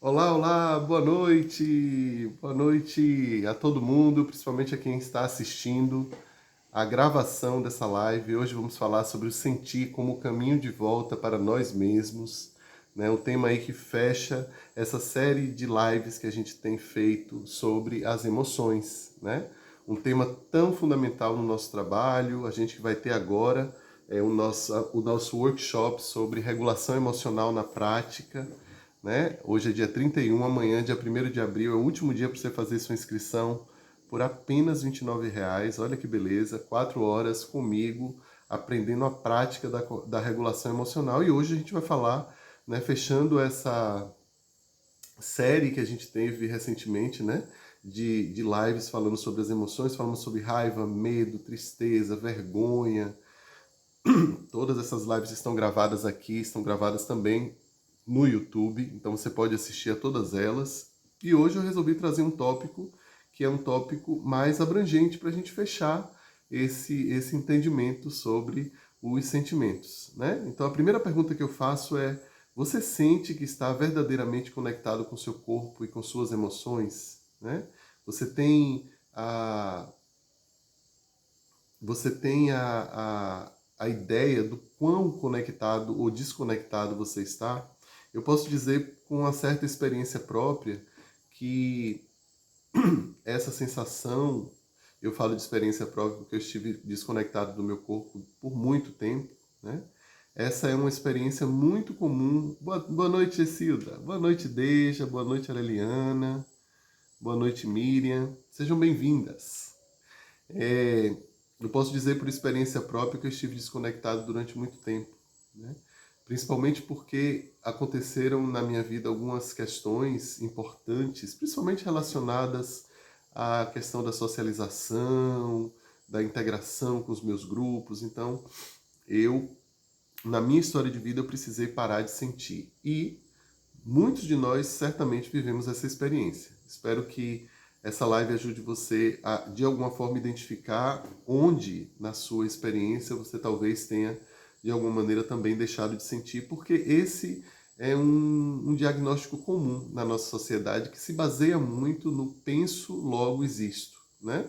Olá, olá, boa noite a todo mundo, principalmente a quem está assistindo a gravação dessa live. Hoje vamos falar sobre o sentir como caminho de volta para nós mesmos, né? Um tema aí que fecha essa série de lives que a gente tem feito sobre as emoções, né? Um tema tão fundamental no nosso trabalho. A gente vai ter agora o nosso workshop sobre regulação emocional na prática, né? Hoje é dia 31, amanhã, dia 1º de abril, é o último dia para você fazer sua inscrição por apenas R$ 29. Olha que beleza, 4 horas comigo, aprendendo a prática da regulação emocional. E hoje a gente vai falar, né, fechando essa série que a gente teve recentemente, né, de lives falando sobre as emoções, falando sobre raiva, medo, tristeza, vergonha. Todas essas lives estão gravadas aqui, estão gravadas também no YouTube, então você pode assistir a todas elas. E hoje eu resolvi trazer um tópico que é um tópico mais abrangente para a gente fechar esse entendimento sobre os sentimentos, né? Então a primeira pergunta que eu faço é: você sente que está verdadeiramente conectado com seu corpo e com suas emoções, né? Você tem a você tem a ideia do quão conectado ou desconectado você está. Eu posso dizer com uma certa experiência própria que essa sensação, eu falo de experiência própria porque eu estive desconectado do meu corpo por muito tempo, né? Essa é uma experiência muito comum. Boa noite, Cecilda. Boa noite, Deja. Boa noite, Areliana. Boa noite, Miriam. Sejam bem-vindas. Eu posso dizer por experiência própria que eu estive desconectado durante muito tempo, né? Principalmente porque aconteceram na minha vida algumas questões importantes, principalmente relacionadas à questão da socialização, da integração com os meus grupos. Então, eu, na minha história de vida, eu precisei parar de sentir. E muitos de nós certamente vivemos essa experiência. Espero que essa live ajude você a, de alguma forma, identificar onde na sua experiência você talvez tenha, de alguma maneira, também deixado de sentir, porque esse é um diagnóstico comum na nossa sociedade que se baseia muito no penso, logo existo, né?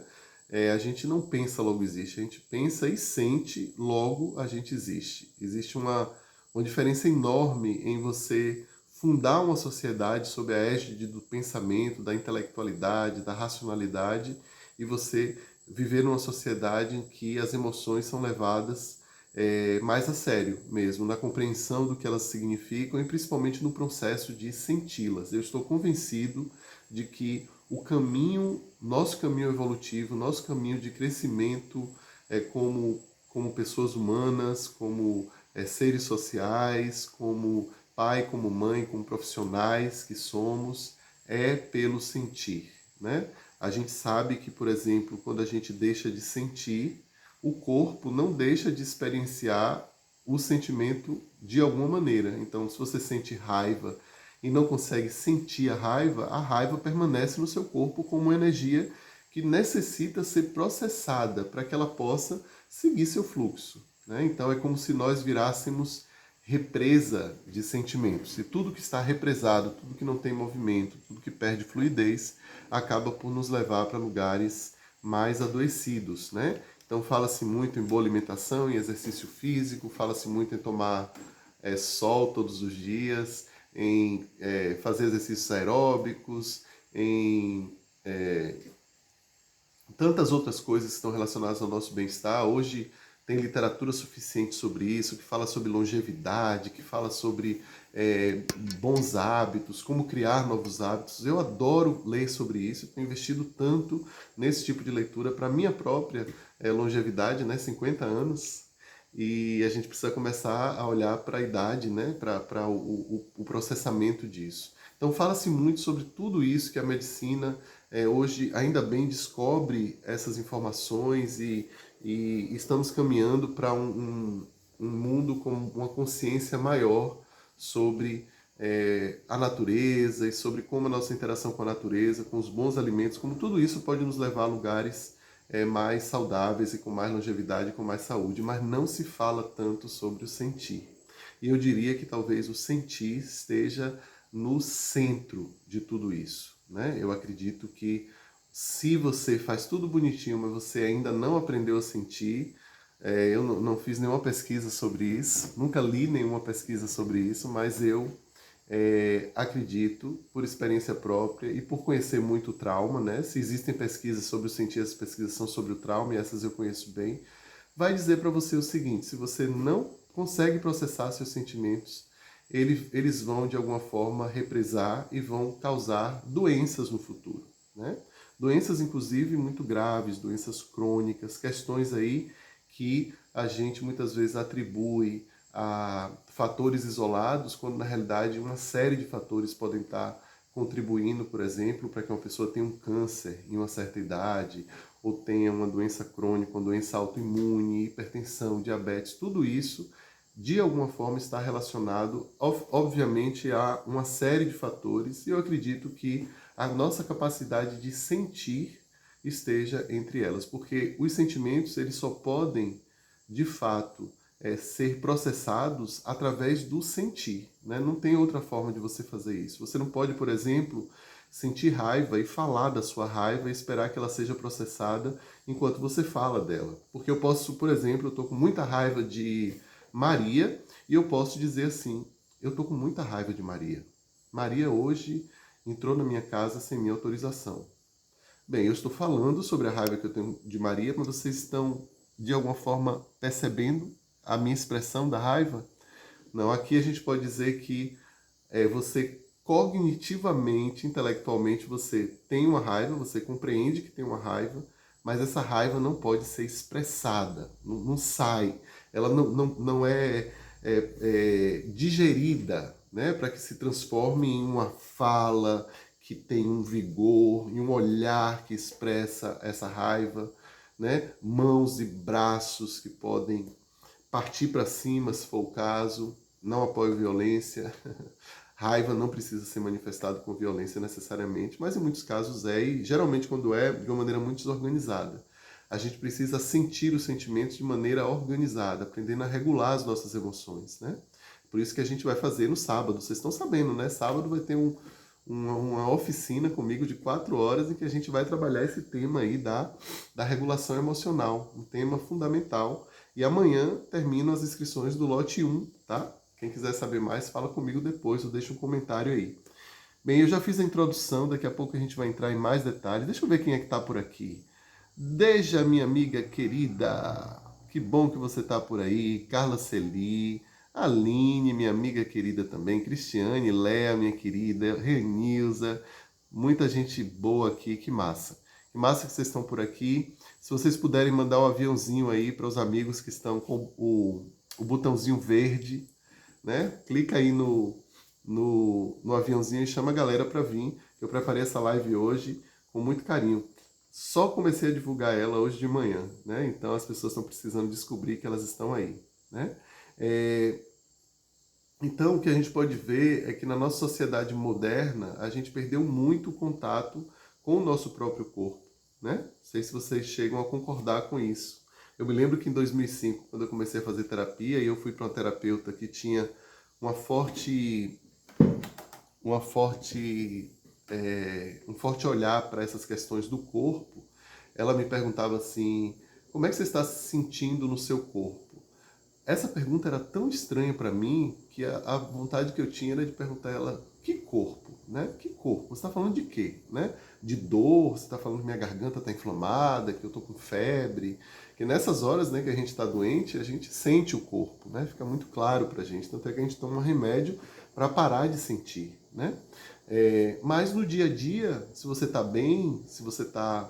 A gente não pensa, logo existe. A gente pensa e sente, logo a gente existe. Existe uma diferença enorme em você fundar uma sociedade sob a égide do pensamento, da intelectualidade, da racionalidade, e você viver numa sociedade em que as emoções são levadas mais a sério mesmo, na compreensão do que elas significam e principalmente no processo de senti-las. Eu estou convencido de que o caminho, nosso caminho evolutivo, nosso caminho de crescimento como pessoas humanas, como seres sociais, como pai, como mãe, como profissionais que somos, é pelo sentir, né? A gente sabe que, por exemplo, quando a gente deixa de sentir, o corpo não deixa de experienciar o sentimento de alguma maneira. Então, se você sente raiva e não consegue sentir a raiva permanece no seu corpo como uma energia que necessita ser processada para que ela possa seguir seu fluxo, né? Então, é como se nós virássemos represa de sentimentos. E tudo que está represado, tudo que não tem movimento, tudo que perde fluidez, acaba por nos levar para lugares mais adoecidos, né? Então fala-se muito em boa alimentação, em exercício físico, fala-se muito em tomar sol todos os dias, em fazer exercícios aeróbicos, em tantas outras coisas que estão relacionadas ao nosso bem-estar. Hoje tem literatura suficiente sobre isso, que fala sobre longevidade, que fala sobre bons hábitos, como criar novos hábitos. Eu adoro ler sobre isso, tenho investido tanto nesse tipo de leitura para minha própria longevidade, né, 50 anos. E a gente precisa começar a olhar para a idade, né, para o processamento disso. Então fala-se muito sobre tudo isso que a medicina hoje ainda bem descobre essas informações e estamos caminhando para um mundo com uma consciência maior sobre a natureza e sobre como a nossa interação com a natureza, com os bons alimentos, como tudo isso pode nos levar a lugares mais saudáveis e com mais longevidade, com mais saúde, mas não se fala tanto sobre o sentir. E eu diria que talvez o sentir esteja no centro de tudo isso, né? Eu acredito que se você faz tudo bonitinho, mas você ainda não aprendeu a sentir, eu não fiz nenhuma pesquisa sobre isso, nunca li nenhuma pesquisa sobre isso, mas eu acredito, por experiência própria e por conhecer muito o trauma, né? Se existem pesquisas sobre o sentir, as pesquisas são sobre o trauma e essas eu conheço bem, vai dizer para você o seguinte: se você não consegue processar seus sentimentos, eles vão de alguma forma represar e vão causar doenças no futuro, né? Doenças inclusive muito graves, doenças crônicas, questões aí que a gente muitas vezes atribui a fatores isolados, quando na realidade uma série de fatores podem estar contribuindo, por exemplo, para que uma pessoa tenha um câncer em uma certa idade, ou tenha uma doença crônica, uma doença autoimune, hipertensão, diabetes, tudo isso de alguma forma está relacionado, obviamente, a uma série de fatores, e eu acredito que a nossa capacidade de sentir esteja entre elas, porque os sentimentos eles só podem, de fato, ser processados através do sentir, né? Não tem outra forma de você fazer isso. Você não pode, por exemplo, sentir raiva e falar da sua raiva e esperar que ela seja processada enquanto você fala dela. Porque eu posso, por exemplo, eu estou com muita raiva de Maria e eu posso dizer assim: eu estou com muita raiva de Maria. Maria hoje entrou na minha casa sem minha autorização. Bem, eu estou falando sobre a raiva que eu tenho de Maria, mas vocês estão, de alguma forma, percebendo a minha expressão da raiva? Não, aqui a gente pode dizer que você cognitivamente, intelectualmente, você tem uma raiva, você compreende que tem uma raiva, mas essa raiva não pode ser expressada, não sai, ela não digerida, né, para que se transforme em uma fala que tem um vigor, em um olhar que expressa essa raiva, né, mãos e braços que podem partir para cima, se for o caso. Não apoio violência. Raiva não precisa ser manifestada com violência necessariamente, mas em muitos casos é, e geralmente quando é, de uma maneira muito desorganizada. A gente precisa sentir os sentimentos de maneira organizada, aprendendo a regular as nossas emoções, né? Por isso que a gente vai fazer no sábado. Vocês estão sabendo, né? Sábado vai ter uma oficina comigo de 4 horas em que a gente vai trabalhar esse tema aí da regulação emocional, um tema fundamental. E amanhã terminam as inscrições do lote 1, tá? Quem quiser saber mais, fala comigo depois ou deixa um comentário aí. Bem, eu já fiz a introdução, daqui a pouco a gente vai entrar em mais detalhes. Deixa eu ver quem é que está por aqui. Deja, minha amiga querida, que bom que você está por aí. Carla Celi, Aline, minha amiga querida também, Cristiane, Léa, minha querida, Renilza, muita gente boa aqui, que massa. Que massa que vocês estão por aqui. Se vocês puderem mandar um aviãozinho aí para os amigos que estão com o botãozinho verde, né? Clica aí no aviãozinho e chama a galera para vir. Eu preparei essa live hoje com muito carinho. Só comecei a divulgar ela hoje de manhã, né? Então as pessoas estão precisando descobrir que elas estão aí, né? Então o que a gente pode ver é que na nossa sociedade moderna a gente perdeu muito o contato com o nosso próprio corpo, né? Não sei se vocês chegam a concordar com isso. Eu me lembro que em 2005, quando eu comecei a fazer terapia, e eu fui para uma terapeuta que tinha uma forte, um forte olhar para essas questões do corpo, ela me perguntava assim: como é que você está se sentindo no seu corpo? Essa pergunta era tão estranha para mim que a vontade que eu tinha era de perguntar a ela: que corpo, né? Que corpo? Você está falando de quê, né? De dor? Você está falando que minha garganta está inflamada, que eu estou com febre? Que nessas horas, né, que a gente está doente, a gente sente o corpo, né? Fica muito claro para a gente. Tanto é que a gente toma um remédio para parar de sentir, né? Mas no dia a dia, se você está bem, se você está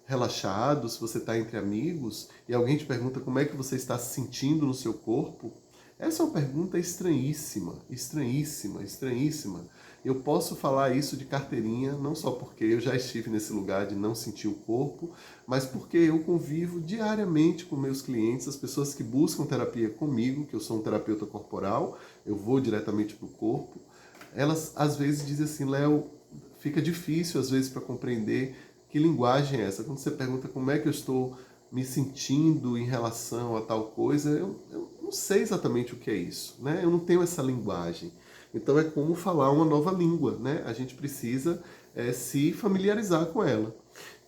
relaxado, se você está entre amigos e alguém te pergunta como é que você está se sentindo no seu corpo, essa é uma pergunta estranhíssima, estranhíssima, estranhíssima. Eu posso falar isso de carteirinha, não só porque eu já estive nesse lugar de não sentir o corpo, mas porque eu convivo diariamente com meus clientes, as pessoas que buscam terapia comigo, que eu sou um terapeuta corporal, eu vou diretamente para o corpo. Elas às vezes dizem assim: Léo, fica difícil às vezes para compreender que linguagem é essa. Quando você pergunta como é que eu estou me sentindo em relação a tal coisa, eu não sei exatamente o que é isso, né? Eu não tenho essa linguagem. Então é como falar uma nova língua, né? A gente precisa se familiarizar com ela.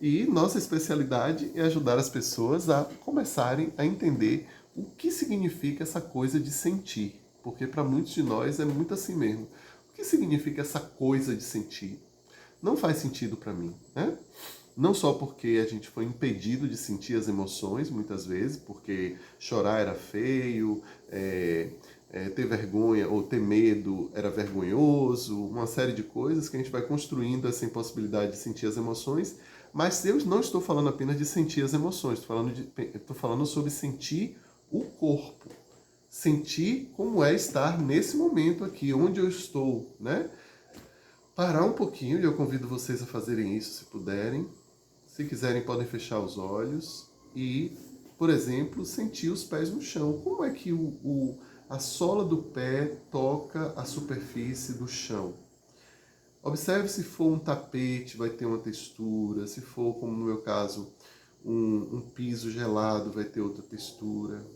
E nossa especialidade é ajudar as pessoas a começarem a entender o que significa essa coisa de sentir. Porque para muitos de nós é muito assim mesmo. O que significa essa coisa de sentir? Não faz sentido para mim, né? Não só porque a gente foi impedido de sentir as emoções, muitas vezes, porque chorar era feio, ter vergonha ou ter medo era vergonhoso, uma série de coisas que a gente vai construindo essa impossibilidade de sentir as emoções, mas eu não estou falando apenas de sentir as emoções, estou falando sobre sentir o corpo. Sentir como é estar nesse momento aqui, onde eu estou, né? Parar um pouquinho, e eu convido vocês a fazerem isso se puderem. Se quiserem, podem fechar os olhos e, por exemplo, sentir os pés no chão. Como é que a sola do pé toca a superfície do chão? Observe se for um tapete, vai ter uma textura. Se for, como no meu caso, um piso gelado, vai ter outra textura.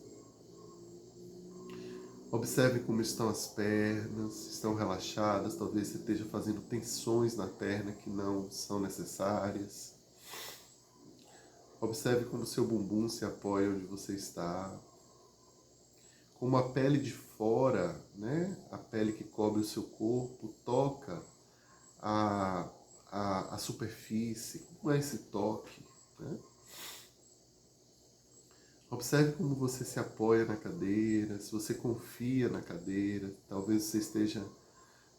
Observe como estão as pernas, estão relaxadas, talvez você esteja fazendo tensões na perna que não são necessárias. Observe como o seu bumbum se apoia onde você está. Como a pele de fora, né? A pele que cobre o seu corpo, toca a superfície. Como é esse toque, né? Observe como você se apoia na cadeira, se você confia na cadeira. Talvez você esteja...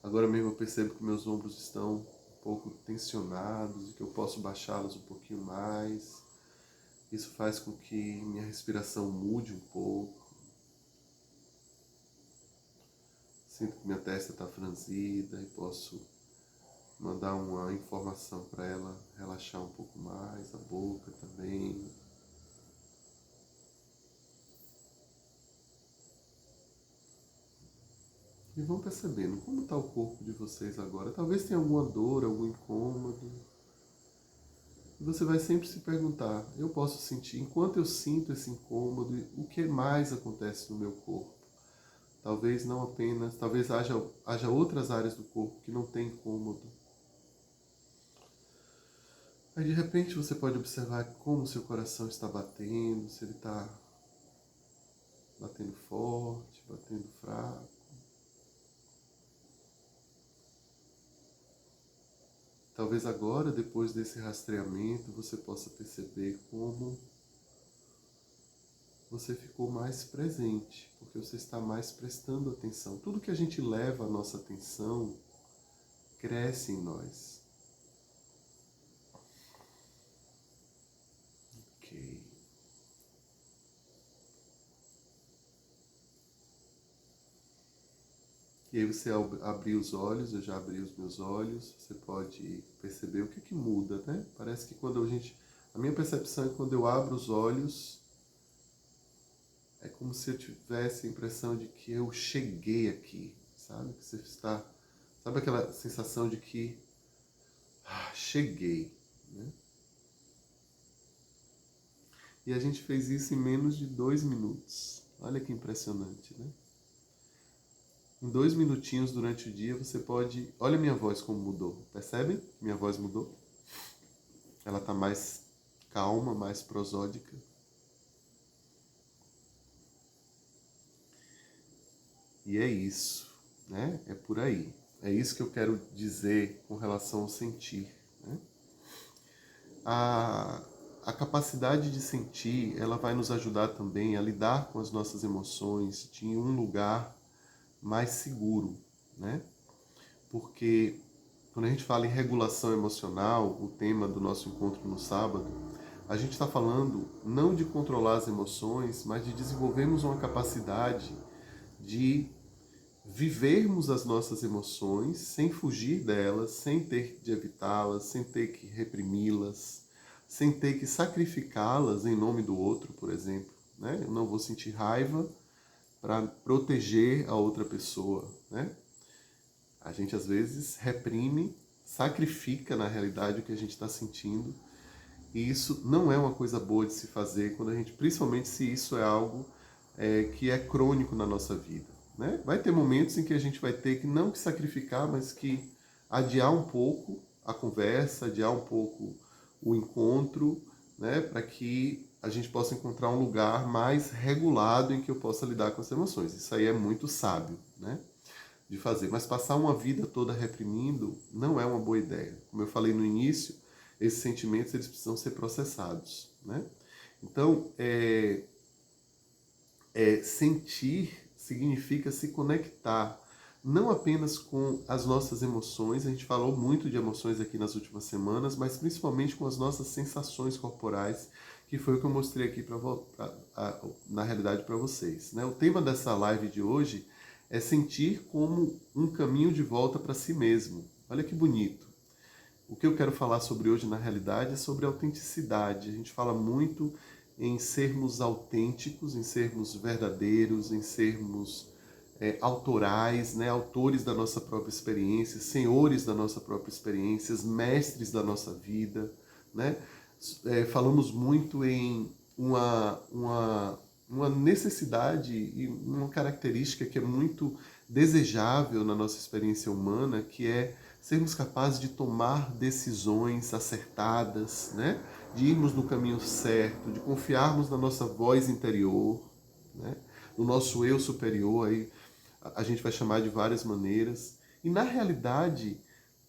Agora mesmo eu percebo que meus ombros estão um pouco tensionados e que eu posso baixá-los um pouquinho mais. Isso faz com que minha respiração mude um pouco. Sinto que minha testa está franzida e posso mandar uma informação para ela relaxar um pouco mais, a boca também. E vão percebendo como está o corpo de vocês agora. Talvez tenha alguma dor, algum incômodo. E você vai sempre se perguntar, eu posso sentir, enquanto eu sinto esse incômodo, o que mais acontece no meu corpo? Talvez não apenas, talvez haja outras áreas do corpo que não tem incômodo. Aí de repente você pode observar como seu coração está batendo, se ele está batendo forte, batendo fraco. Talvez agora, depois desse rastreamento, você possa perceber como você ficou mais presente, porque você está mais prestando atenção. Tudo que a gente leva a nossa atenção cresce em nós. Ok. E aí você abrir os olhos, eu já abri os meus olhos, você pode perceber o que muda, né? Parece que quando a minha percepção é que quando eu abro os olhos, é como se eu tivesse a impressão de que eu cheguei aqui, sabe? Que você está, sabe aquela sensação de que cheguei, né? E a gente fez isso em menos de 2 minutos. Olha que impressionante, né? Em 2 minutinhos durante o dia você pode... Olha a minha voz como mudou. Percebem? Minha voz mudou. Ela está mais calma, mais prosódica. E é isso, né? É por aí. É isso que eu quero dizer com relação ao sentir, né? A capacidade de sentir, ela vai nos ajudar também a lidar com as nossas emoções de um lugar mais seguro, né? Porque quando a gente fala em regulação emocional, o tema do nosso encontro no sábado, a gente está falando não de controlar as emoções, mas de desenvolvermos uma capacidade de vivermos as nossas emoções sem fugir delas, sem ter de evitá-las, sem ter que reprimi-las, sem ter que sacrificá-las em nome do outro, por exemplo, né? Eu não vou sentir raiva para proteger a outra pessoa, né? A gente às vezes reprime, sacrifica na realidade o que a gente está sentindo, e isso não é uma coisa boa de se fazer quando a gente, principalmente se isso é algo que é crônico na nossa vida. né? Vai ter momentos em que a gente vai ter que não que sacrificar, mas que adiar um pouco a conversa, adiar um pouco o encontro, né? Para que a gente possa encontrar um lugar mais regulado em que eu possa lidar com as emoções. Isso aí é muito sábio, né? De fazer. Mas passar uma vida toda reprimindo não é uma boa ideia. Como eu falei no início, esses sentimentos eles precisam ser processados, né? Então, sentir significa se conectar não apenas com as nossas emoções, a gente falou muito de emoções aqui nas últimas semanas, mas principalmente com as nossas sensações corporais, que foi o que eu mostrei aqui na realidade para vocês, né? O tema dessa live de hoje é sentir como um caminho de volta para si mesmo. Olha que bonito. O que eu quero falar sobre hoje, na realidade, é sobre autenticidade. A gente fala muito em sermos autênticos, em sermos verdadeiros, em sermos autorais, né? Autores da nossa própria experiência, senhores da nossa própria experiência, mestres da nossa vida, né? Falamos muito em uma necessidade e uma característica que é muito desejável na nossa experiência humana, que é sermos capazes de tomar decisões acertadas, né? De irmos no caminho certo, de confiarmos na nossa voz interior, né? No nosso eu superior, aí a gente vai chamar de várias maneiras. E na realidade,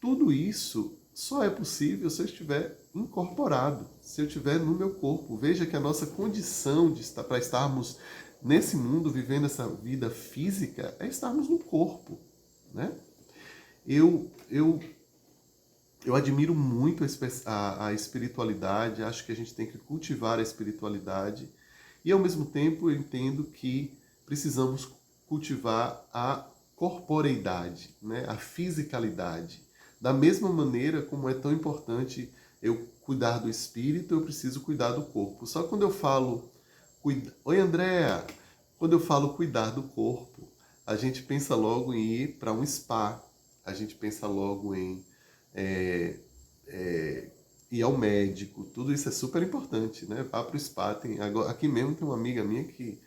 tudo isso só é possível se eu estiver incorporado, se eu estiver no meu corpo. Veja que a nossa condição para estarmos nesse mundo, vivendo essa vida física, é estarmos no corpo, né? Eu, eu, eu admiro muito a espiritualidade, acho que a gente tem que cultivar a espiritualidade e, ao mesmo tempo, eu entendo que precisamos cultivar a corporeidade, né? A fisicalidade. Da mesma maneira como é tão importante eu cuidar do espírito, eu preciso cuidar do corpo. Só quando eu falo... Oi, Andréa! Quando eu falo cuidar do corpo, a gente pensa logo em ir para um spa, a gente pensa logo em é, ir ao médico, tudo isso é super importante, né? Vá para o spa. Aqui mesmo tem uma amiga minha que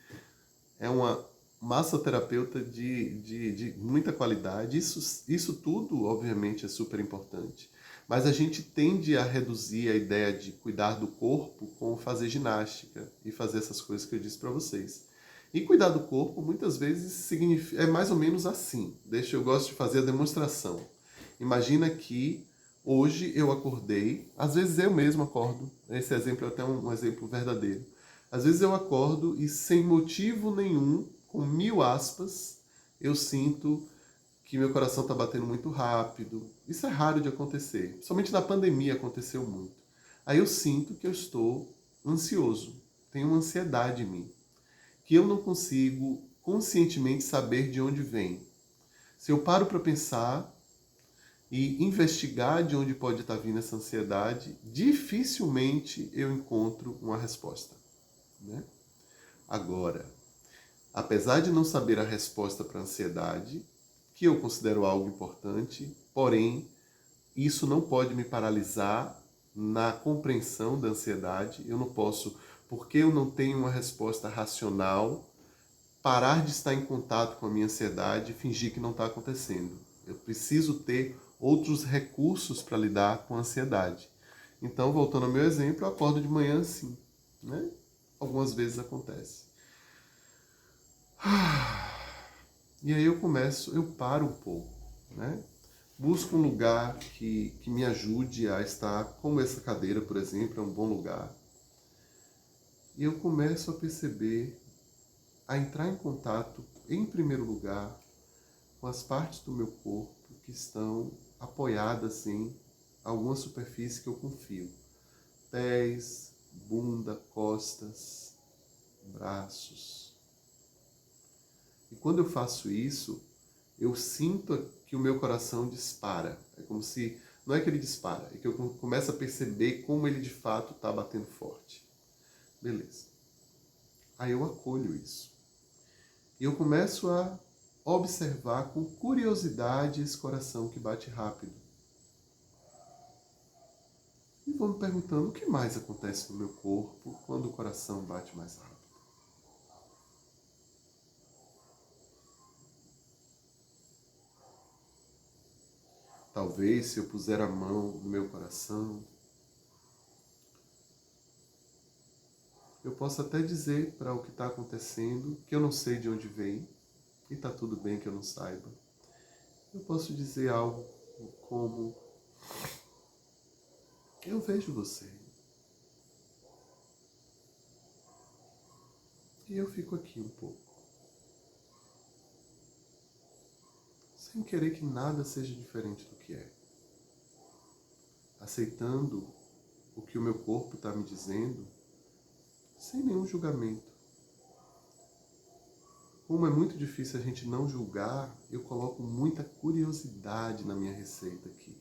é uma massoterapeuta de muita qualidade. Isso tudo, obviamente, é super importante. Mas a gente tende a reduzir a ideia de cuidar do corpo com fazer ginástica e fazer essas coisas que eu disse para vocês. E cuidar do corpo, muitas vezes, é mais ou menos assim. Eu gosto de fazer a demonstração. Imagina que hoje eu acordei, às vezes eu mesmo acordo, esse exemplo é até um exemplo verdadeiro. Às vezes eu acordo e sem motivo nenhum, com 1000 aspas, eu sinto que meu coração está batendo muito rápido. Isso é raro de acontecer. Somente na pandemia aconteceu muito. Aí eu sinto que eu estou ansioso, tenho uma ansiedade em mim, que eu não consigo conscientemente saber de onde vem. Se eu paro para pensar e investigar de onde pode estar vindo essa ansiedade, dificilmente eu encontro uma resposta, né? Agora, apesar de não saber a resposta para a ansiedade, que eu considero algo importante, porém, isso não pode me paralisar na compreensão da ansiedade. Eu não posso, porque eu não tenho uma resposta racional, parar de estar em contato com a minha ansiedade e fingir que não está acontecendo. Eu preciso ter outros recursos para lidar com a ansiedade. Então, voltando ao meu exemplo, eu acordo de manhã assim, né? Algumas vezes acontece. E aí eu paro um pouco, né? Busco um lugar que me ajude a estar, como essa cadeira, por exemplo, é um bom lugar. E eu começo a perceber, a entrar em contato, em primeiro lugar, com as partes do meu corpo que estão apoiadas em alguma superfície que eu confio. Pés, bunda, costas, braços. E quando eu faço isso, eu sinto que o meu coração dispara. É como se, não é que ele dispara, é que eu começo a perceber como ele de fato está batendo forte. Beleza. Aí eu acolho isso. E eu começo a observar com curiosidade esse coração que bate rápido. E vou me perguntando o que mais acontece no meu corpo quando o coração bate mais rápido. talvez se eu puser a mão no meu coração, eu posso até dizer para o que está acontecendo que eu não sei de onde vem, e está tudo bem que eu não saiba. Eu posso dizer algo como: eu vejo você. E eu fico aqui um pouco, sem querer que nada seja diferente do que é. Aceitando o que o meu corpo está me dizendo, sem nenhum julgamento. Como é muito difícil a gente não julgar, eu coloco muita curiosidade na minha receita aqui.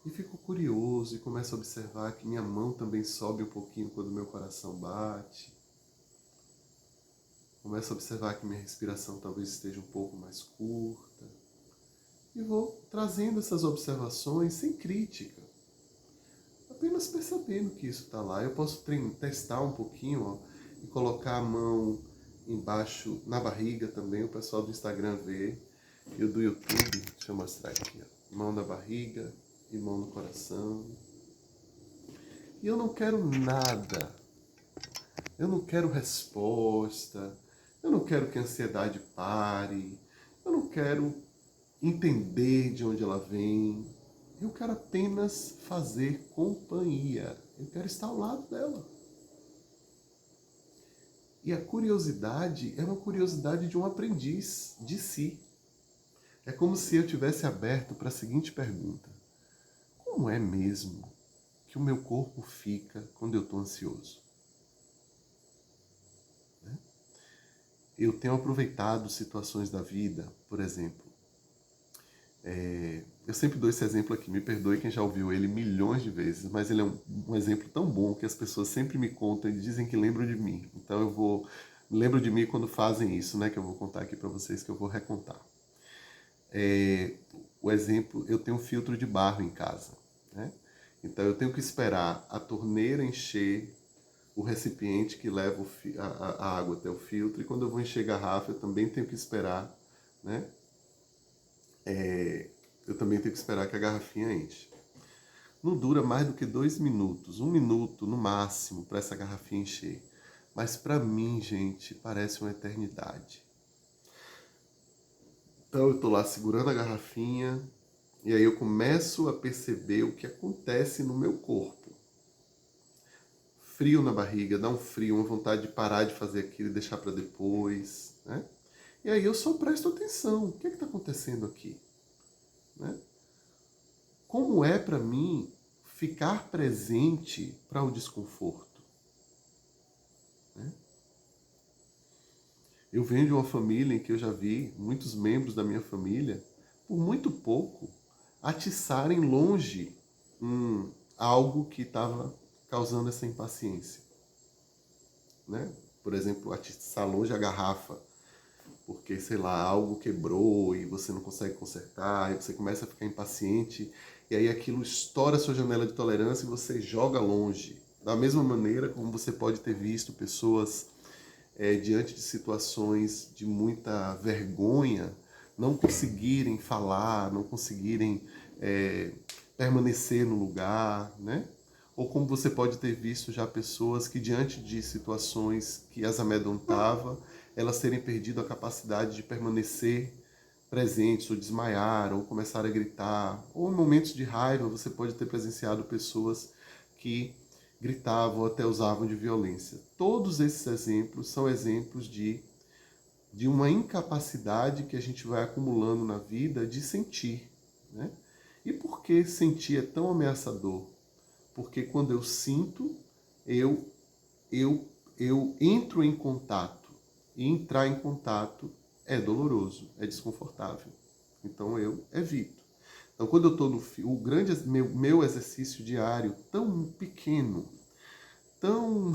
E fico curioso e começo a observar que minha mão também sobe um pouquinho quando meu coração bate. Começo a observar que minha respiração talvez esteja um pouco mais curta. E vou trazendo essas observações sem crítica. Apenas percebendo que isso está lá. Eu posso testar um pouquinho, ó, e colocar a mão embaixo, na barriga também. O pessoal do Instagram vê. E o do YouTube, deixa eu mostrar aqui, ó. Mão na barriga e mão no coração. E eu não quero nada. Eu não quero resposta. Eu não quero que a ansiedade pare. Eu não quero entender de onde ela vem. Eu quero apenas fazer companhia. Eu quero estar ao lado dela. E a curiosidade é uma curiosidade de um aprendiz de si. É como se eu tivesse aberto para a seguinte pergunta: como é mesmo que o meu corpo fica quando eu estou ansioso? Eu tenho aproveitado situações da vida, por exemplo, eu sempre dou esse exemplo aqui, me perdoe quem já ouviu ele milhões de vezes, mas ele é um exemplo tão bom que as pessoas sempre me contam e dizem que lembram de mim. Então lembro de mim quando fazem isso, né, que eu vou contar aqui para vocês, que eu vou recontar. O exemplo, eu tenho um filtro de barro em casa, né? Então eu tenho que esperar a torneira encher o recipiente que leva a água até o filtro, e quando eu vou encher garrafa eu também tenho que esperar, né? Eu também tenho que esperar que a garrafinha enche. Não dura mais do que 2 minutos, 1 minuto no máximo para essa garrafinha encher. Mas para mim, gente, parece uma eternidade. Então eu estou lá segurando a garrafinha e aí eu começo a perceber o que acontece no meu corpo. Frio na barriga, dá um frio, uma vontade de parar de fazer aquilo e deixar para depois, né? E aí eu só presto atenção. O que está acontecendo aqui? Né? Como é para mim ficar presente para o desconforto? Né? Eu venho de uma família em que eu já vi muitos membros da minha família, por muito pouco, atiçarem longe algo que estava causando essa impaciência. Né? Por exemplo, atiçar longe a garrafa, porque, sei lá, algo quebrou e você não consegue consertar, e você começa a ficar impaciente, e aí aquilo estoura a sua janela de tolerância e você joga longe. Da mesma maneira como você pode ter visto pessoas diante de situações de muita vergonha, não conseguirem falar, não conseguirem permanecer no lugar, né? Ou como você pode ter visto já pessoas que diante de situações que as amedrontavam, elas terem perdido a capacidade de permanecer presentes, ou desmaiar, ou começar a gritar. Ou em momentos de raiva você pode ter presenciado pessoas que gritavam ou até usavam de violência. Todos esses exemplos são exemplos de uma incapacidade que a gente vai acumulando na vida de sentir. Né? E por que sentir é tão ameaçador? Porque quando eu sinto, eu, eu entro em contato. E entrar em contato é doloroso, é desconfortável. Então eu evito. Então quando eu estou o grande meu exercício diário, tão pequeno, tão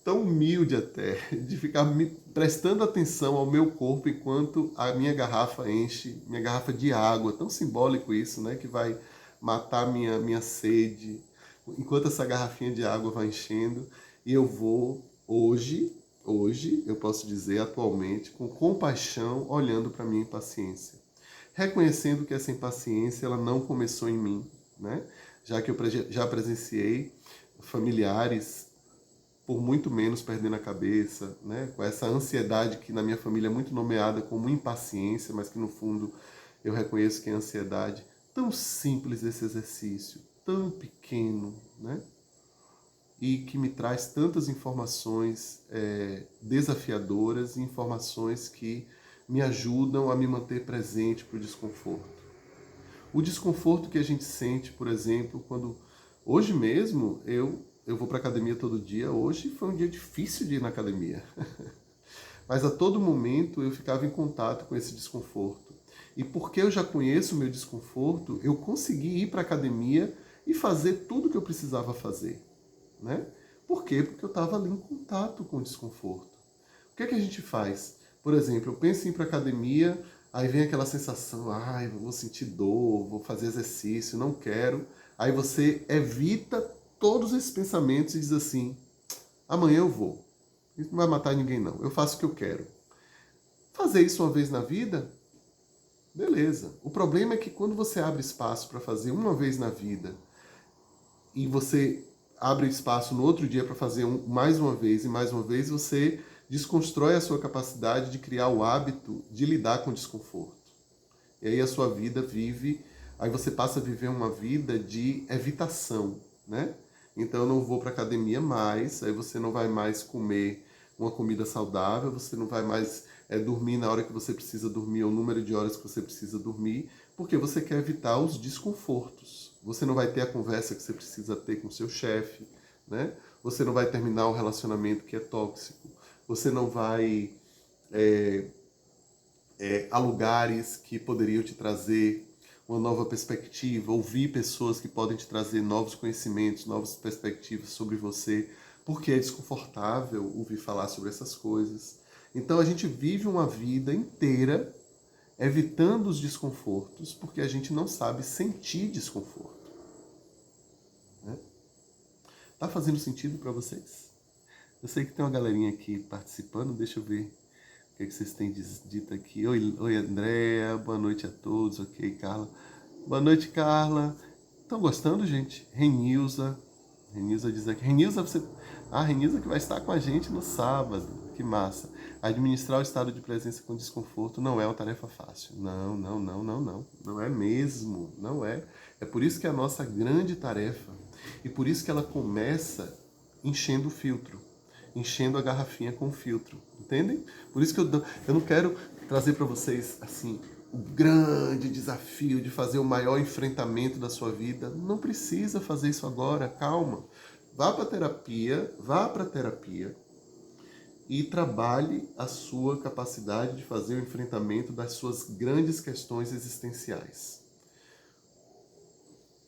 tão humilde até, de ficar me prestando atenção ao meu corpo enquanto a minha garrafa enche, minha garrafa de água, tão simbólico isso, né, que vai matar minha sede, enquanto essa garrafinha de água vai enchendo, e eu vou hoje eu posso dizer atualmente com compaixão olhando para minha impaciência. reconhecendo que essa impaciência ela não começou em mim, né? Já que eu já presenciei familiares por muito menos perdendo a cabeça, né? Com essa ansiedade que na minha família é muito nomeada como impaciência, mas que no fundo eu reconheço que é ansiedade. Tão simples esse exercício, tão pequeno, né? E que me traz tantas informações desafiadoras e informações que me ajudam a me manter presente para o desconforto. O desconforto que a gente sente, por exemplo, quando hoje mesmo eu vou para academia todo dia. Hoje foi um dia difícil de ir na academia. Mas a todo momento eu ficava em contato com esse desconforto. E porque eu já conheço o meu desconforto, eu consegui ir para a academia e fazer tudo o que eu precisava fazer. Né? Por quê? Porque eu estava ali em contato com o desconforto. O que é que a gente faz? Por exemplo, eu penso em ir para a academia, aí vem aquela sensação, ai, vou sentir dor, vou fazer exercício, não quero. Aí você evita todos esses pensamentos e diz assim, amanhã eu vou. Isso não vai matar ninguém não, eu faço o que eu quero. Fazer isso uma vez na vida, beleza. O problema é que quando você abre espaço para fazer uma vez na vida e você abre espaço no outro dia para fazer mais uma vez e mais uma vez, você desconstrói a sua capacidade de criar o hábito de lidar com o desconforto. E aí a sua vida vive, aí você passa a viver uma vida de evitação, né? Então eu não vou para academia mais, aí você não vai mais comer uma comida saudável, você não vai mais dormir na hora que você precisa dormir, ou o número de horas que você precisa dormir, porque você quer evitar os desconfortos. Você não vai ter a conversa que você precisa ter com seu chefe, né? Você não vai terminar um relacionamento que é tóxico. Você não vai a lugares que poderiam te trazer uma nova perspectiva, ouvir pessoas que podem te trazer novos conhecimentos, novas perspectivas sobre você, porque é desconfortável ouvir falar sobre essas coisas. Então a gente vive uma vida inteira evitando os desconfortos, porque a gente não sabe sentir desconforto. Né? Tá fazendo sentido para vocês? Eu sei que tem uma galerinha aqui participando, deixa eu ver o que vocês têm dito aqui. Oi, Andréa, boa noite a todos, ok, Carla. Boa noite, Carla. Estão gostando, gente? Renilza diz aqui. Renilza, você... Ah, Renilza que vai estar com a gente no sábado. Que massa. Administrar o estado de presença com desconforto não é uma tarefa fácil. Não, não, não, não, não. Não é mesmo. Não é. É por isso que é a nossa grande tarefa. E por isso que ela começa enchendo o filtro. Enchendo a garrafinha com filtro. Entendem? Por isso que eu não quero trazer para vocês, assim, o grande desafio de fazer o maior enfrentamento da sua vida. Não precisa fazer isso agora, calma. Vá para terapia e trabalhe a sua capacidade de fazer o enfrentamento das suas grandes questões existenciais.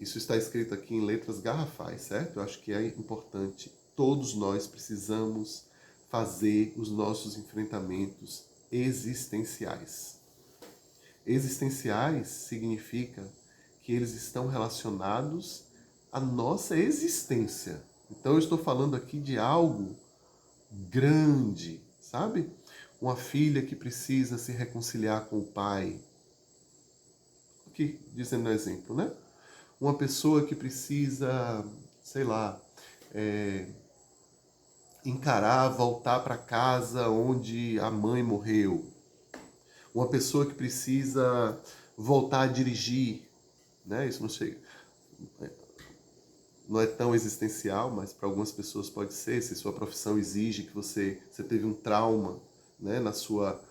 Isso está escrito aqui em letras garrafais, certo? Eu acho que é importante. Todos nós precisamos fazer os nossos enfrentamentos existenciais. Existenciais significa que eles estão relacionados à nossa existência. Então eu estou falando aqui de algo grande, sabe? Uma filha que precisa se reconciliar com o pai. Aqui, dizendo um exemplo, né? Uma pessoa que precisa, sei lá, encarar, voltar para casa onde a mãe morreu. Uma pessoa que precisa voltar a dirigir, né? Isso não é tão existencial, mas para algumas pessoas pode ser. Se sua profissão exige que você teve um trauma, né, na sua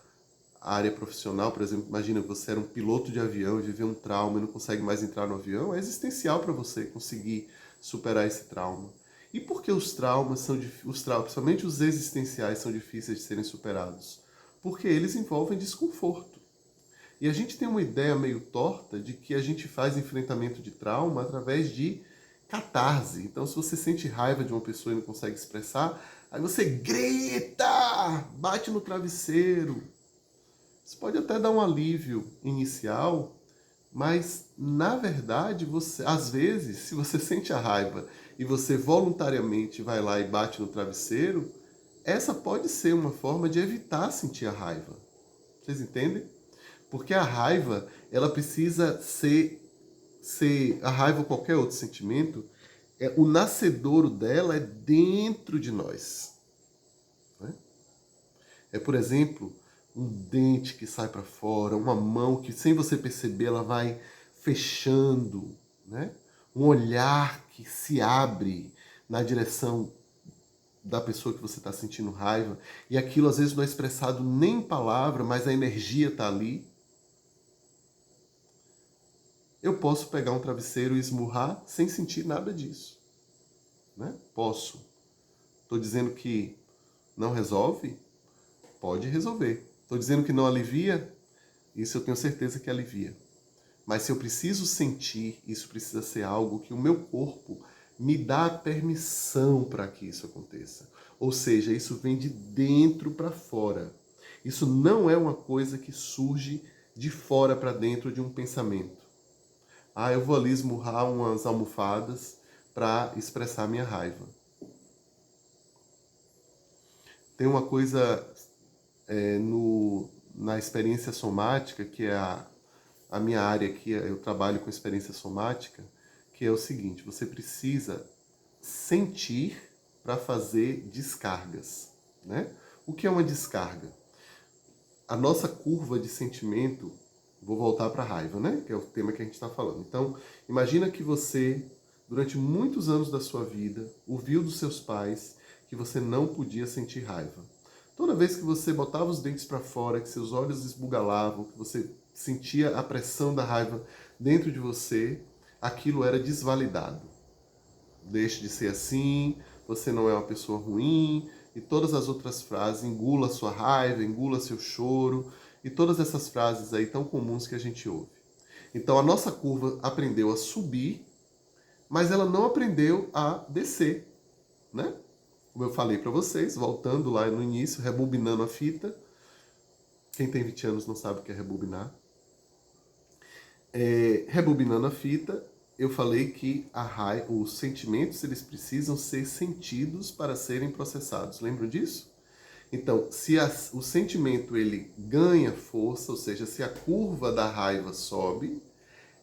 área profissional, por exemplo, imagina que você era um piloto de avião e viveu um trauma e não consegue mais entrar no avião, é existencial para você conseguir superar esse trauma. E por que os traumas principalmente os existenciais, são difíceis de serem superados? Porque eles envolvem desconforto. E a gente tem uma ideia meio torta de que a gente faz enfrentamento de trauma através de catarse. Então, se você sente raiva de uma pessoa e não consegue expressar, aí você grita, bate no travesseiro. Isso pode até dar um alívio inicial, mas na verdade, às vezes, se você sente a raiva e você voluntariamente vai lá e bate no travesseiro, essa pode ser uma forma de evitar sentir a raiva. Vocês entendem? Porque a raiva, ela precisa ser a raiva ou qualquer outro sentimento, o nascedouro dela é dentro de nós. Né? É, por exemplo, um dente que sai para fora, uma mão que sem você perceber ela vai fechando, né? Um olhar que se abre na direção da pessoa que você está sentindo raiva, e aquilo às vezes não é expressado nem em palavra, mas a energia está ali. Eu posso pegar um travesseiro e esmurrar sem sentir nada disso. Né? Posso. Estou dizendo que não resolve? Pode resolver. Estou dizendo que não alivia? Isso eu tenho certeza que alivia. Mas se eu preciso sentir, isso precisa ser algo que o meu corpo me dá permissão para que isso aconteça. Ou seja, isso vem de dentro para fora. Isso não é uma coisa que surge de fora para dentro de um pensamento. Ah, eu vou ali esmurrar umas almofadas para expressar minha raiva. Tem uma coisa na experiência somática, que é a minha área aqui, eu trabalho com experiência somática, que é o seguinte: você precisa sentir para fazer descargas. Né? O que é uma descarga? A nossa curva de sentimento, vou voltar para a raiva, né? Que é o tema que a gente está falando. Então, imagina que você, durante muitos anos da sua vida, ouviu dos seus pais que você não podia sentir raiva. Toda vez que você botava os dentes para fora, que seus olhos esbugalavam, que você sentia a pressão da raiva dentro de você, aquilo era desvalidado. Deixe de ser assim, você não é uma pessoa ruim, e todas as outras frases, engula sua raiva, engula seu choro, e todas essas frases aí tão comuns que a gente ouve. Então a nossa curva aprendeu a subir, mas ela não aprendeu a descer, né? Como eu falei para vocês, voltando lá no início, rebobinando a fita. Quem tem 20 anos não sabe o que é rebobinar. Rebobinando a fita, eu falei que os sentimentos eles precisam ser sentidos para serem processados. Lembram disso? Então, se o sentimento ele ganha força, ou seja, se a curva da raiva sobe,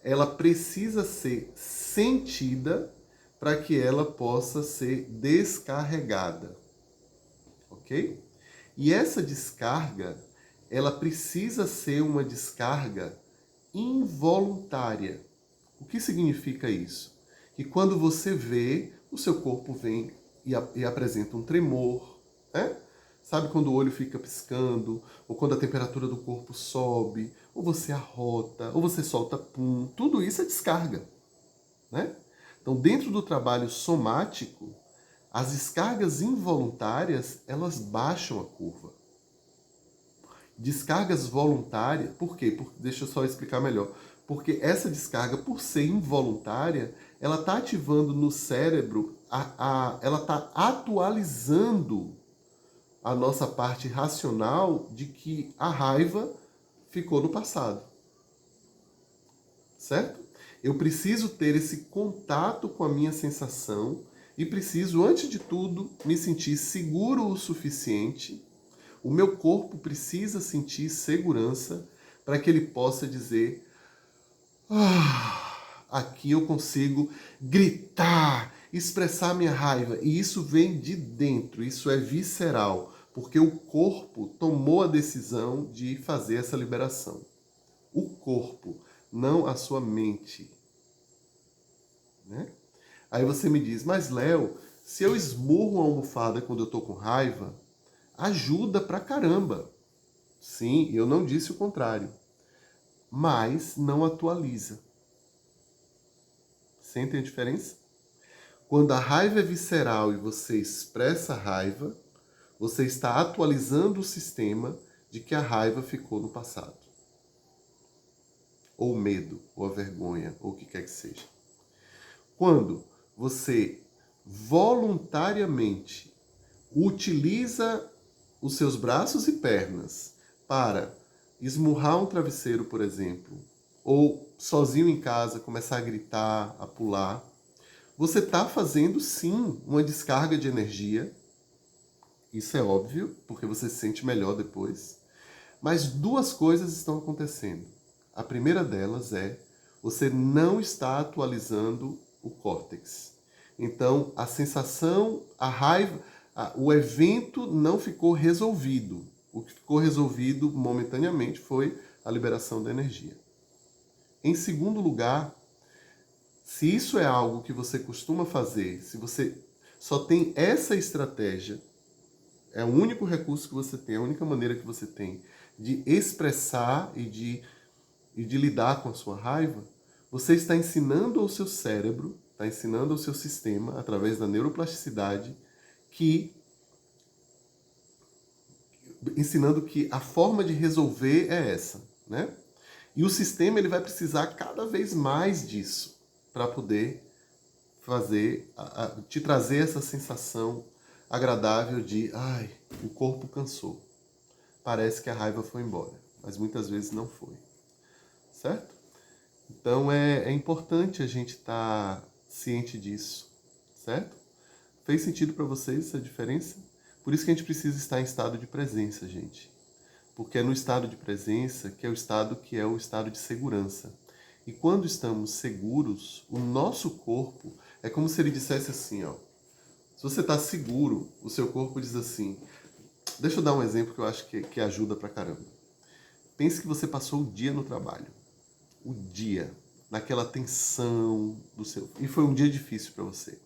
ela precisa ser sentida para que ela possa ser descarregada. Ok? E essa descarga, ela precisa ser uma descarga involuntária. O que significa isso? Que quando você vê, o seu corpo vem e apresenta um tremor, né? Sabe quando o olho fica piscando, ou quando a temperatura do corpo sobe, ou você arrota, ou você solta pum, tudo isso é descarga, né? Então, dentro do trabalho somático, as descargas involuntárias, elas baixam a curva. Descargas voluntárias, por quê? Deixa eu só explicar melhor. Porque essa descarga, por ser involuntária, ela está ativando no cérebro, ela está atualizando a nossa parte racional de que a raiva ficou no passado. Certo? Eu preciso ter esse contato com a minha sensação e preciso, antes de tudo, me sentir seguro o suficiente. O meu corpo precisa sentir segurança para que ele possa dizer: aqui eu consigo gritar, expressar minha raiva. E isso vem de dentro, isso é visceral, porque o corpo tomou a decisão de fazer essa liberação. O corpo, não a sua mente. Né? Aí você me diz: mas Léo, se eu esmurro a almofada quando eu estou com raiva, ajuda pra caramba. Sim, eu não disse o contrário. Mas não atualiza. Sentem a diferença? Quando a raiva é visceral e você expressa a raiva, você está atualizando o sistema de que a raiva ficou no passado. Ou o medo, ou a vergonha, ou o que quer que seja. Quando você voluntariamente utiliza os seus braços e pernas para esmurrar um travesseiro, por exemplo, ou sozinho em casa começar a gritar, a pular, você está fazendo sim uma descarga de energia. Isso é óbvio, porque você se sente melhor depois. Mas duas coisas estão acontecendo. A primeira delas é você não está atualizando o córtex. Então, a sensação, a raiva, o evento não ficou resolvido. O que ficou resolvido momentaneamente foi a liberação da energia. Em segundo lugar, se isso é algo que você costuma fazer, se você só tem essa estratégia, é o único recurso que você tem, a única maneira que você tem de expressar e de lidar com a sua raiva, você está ensinando ao seu cérebro, está ensinando ao seu sistema, através da neuroplasticidade, ensinando que a forma de resolver é essa, né? E o sistema ele vai precisar cada vez mais disso para poder te trazer essa sensação agradável de, ai, o corpo cansou. Parece que a raiva foi embora, mas muitas vezes não foi, certo? Então é importante a gente estar ciente disso, certo? Fez sentido para vocês essa diferença? Por isso que a gente precisa estar em estado de presença, gente. Porque é no estado de presença que é o estado de segurança. E quando estamos seguros, o nosso corpo é como se ele dissesse assim, ó. Se você está seguro, o seu corpo diz assim. Deixa eu dar um exemplo que eu acho que ajuda pra caramba. Pense que você passou o dia no trabalho. O dia, naquela tensão do seu. E foi um dia difícil para você.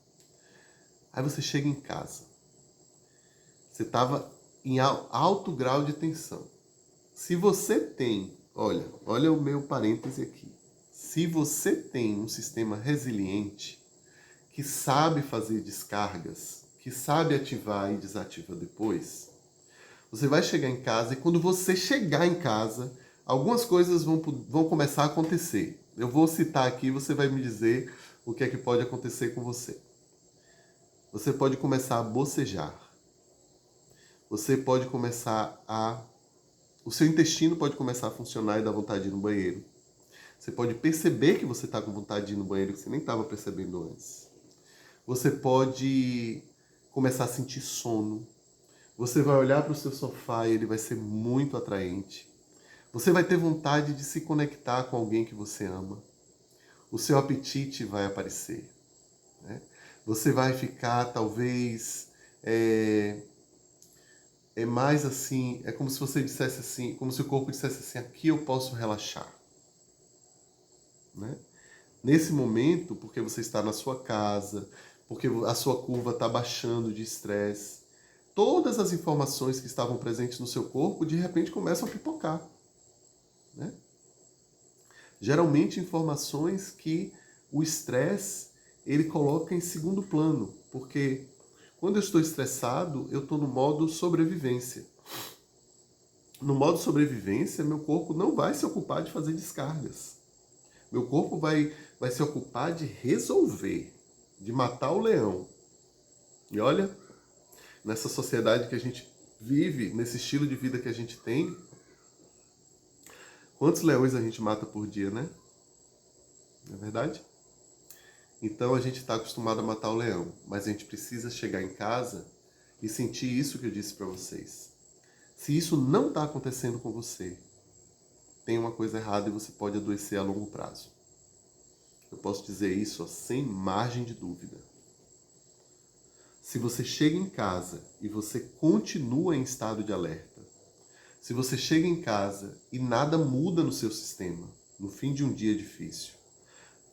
Aí você chega em casa. Você estava em alto grau de tensão. Se você tem, olha o meu parêntese aqui. Se você tem um sistema resiliente, que sabe fazer descargas, que sabe ativar e desativar depois, você vai chegar em casa e quando você chegar em casa, algumas coisas vão começar a acontecer. Eu vou citar aqui e você vai me dizer o que é que pode acontecer com você. Você pode começar a bocejar. Você pode começar o seu intestino pode começar a funcionar e dar vontade de ir no banheiro. Você pode perceber que você está com vontade de ir no banheiro que você nem estava percebendo antes. Você pode começar a sentir sono. Você vai olhar para o seu sofá e ele vai ser muito atraente. Você vai ter vontade de se conectar com alguém que você ama. O seu apetite vai aparecer. Né? Você vai ficar, talvez, mais assim, é como se você dissesse assim, como se o corpo dissesse assim, aqui eu posso relaxar. Né? Nesse momento, porque você está na sua casa, porque a sua curva está baixando de estresse, todas as informações que estavam presentes no seu corpo, de repente começam a pipocar. Né? Geralmente informações que o estresse ele coloca em segundo plano, porque quando eu estou estressado, eu estou no modo sobrevivência. No modo sobrevivência, meu corpo não vai se ocupar de fazer descargas. Meu corpo vai se ocupar de resolver, de matar o leão. E olha, nessa sociedade que a gente vive, nesse estilo de vida que a gente tem, quantos leões a gente mata por dia, né? Não é verdade? Então a gente está acostumado a matar o leão, mas a gente precisa chegar em casa e sentir isso que eu disse para vocês. Se isso não está acontecendo com você, tem uma coisa errada e você pode adoecer a longo prazo. Eu posso dizer isso sem margem de dúvida. Se você chega em casa e você continua em estado de alerta, se você chega em casa e nada muda no seu sistema, no fim de um dia difícil,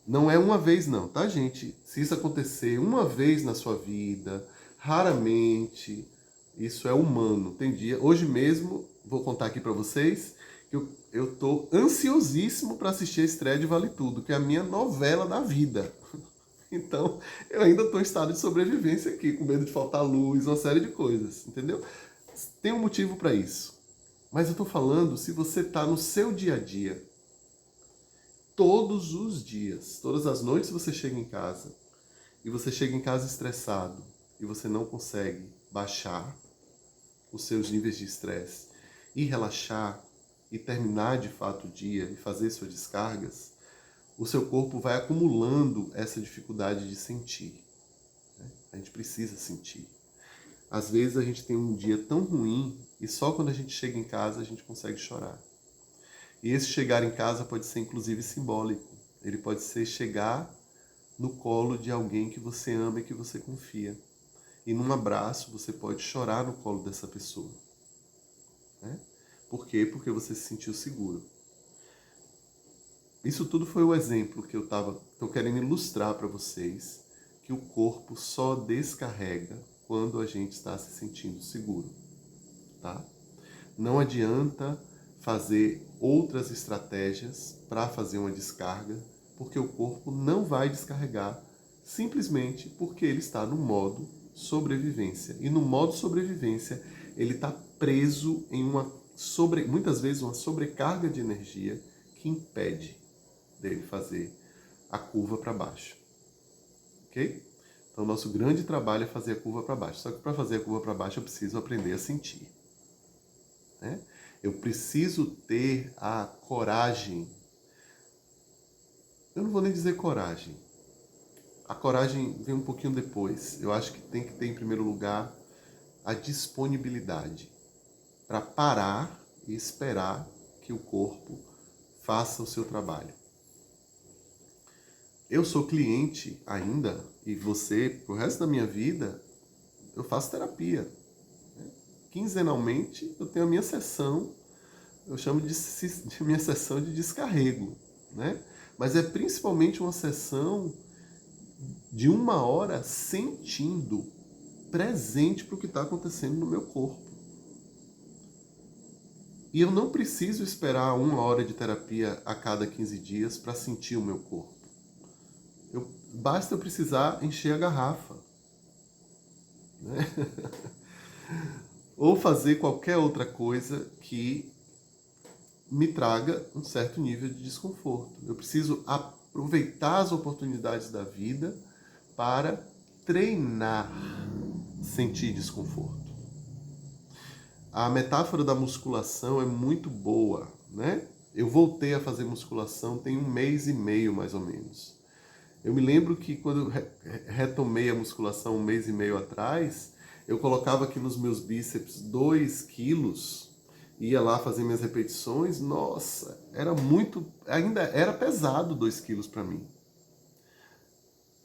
não é uma vez não, tá, gente? Se isso acontecer uma vez na sua vida, raramente, isso é humano. Tem dia, hoje mesmo, vou contar aqui para vocês, que eu tô ansiosíssimo para assistir a estreia de Vale Tudo, que é a minha novela da vida. Então, eu ainda estou em estado de sobrevivência aqui, com medo de faltar luz, uma série de coisas, entendeu? Tem um motivo para isso. Mas eu estou falando se você está no seu dia a dia, todos os dias, todas as noites você chega em casa e você chega em casa estressado e você não consegue baixar os seus níveis de estresse e relaxar e terminar de fato o dia e fazer suas descargas, o seu corpo vai acumulando essa dificuldade de sentir. Né? A gente precisa sentir. Às vezes a gente tem um dia tão ruim e só quando a gente chega em casa a gente consegue chorar. E esse chegar em casa pode ser inclusive simbólico. Ele pode ser chegar no colo de alguém que você ama e que você confia. E num abraço você pode chorar no colo dessa pessoa. Né? Por quê? Porque você se sentiu seguro. Isso tudo foi o exemplo que eu tô querendo ilustrar para vocês, que o corpo só descarrega quando a gente está se sentindo seguro. Tá? Não adianta fazer outras estratégias para fazer uma descarga, porque o corpo não vai descarregar simplesmente porque ele está no modo sobrevivência. E no modo sobrevivência, ele está preso em muitas vezes uma sobrecarga de energia que impede dele fazer a curva para baixo. Ok? Então, nosso grande trabalho é fazer a curva para baixo. Só que para fazer a curva para baixo, eu preciso aprender a sentir. Né? Eu preciso ter a coragem. Eu não vou nem dizer coragem. A coragem vem um pouquinho depois. Eu acho que tem que ter, em primeiro lugar, a disponibilidade para parar e esperar que o corpo faça o seu trabalho. Eu sou cliente ainda, e você, pro resto da minha vida, eu faço terapia. Quinzenalmente, eu tenho a minha sessão, eu chamo de minha sessão de descarrego, né? Mas é principalmente uma sessão de 1 hora sentindo, presente para o que está acontecendo no meu corpo. E eu não preciso esperar 1 hora de terapia a cada 15 dias para sentir o meu corpo. Basta eu precisar encher a garrafa. Né? Ou fazer qualquer outra coisa que me traga um certo nível de desconforto. Eu preciso aproveitar as oportunidades da vida para treinar sentir desconforto. A metáfora da musculação é muito boa, né? Eu voltei a fazer musculação tem 1 mês e meio, mais ou menos. Eu me lembro que quando eu retomei a musculação 1 mês e meio atrás, eu colocava aqui nos meus bíceps 2 quilos, ia lá fazer minhas repetições, nossa, ainda era pesado 2 quilos para mim.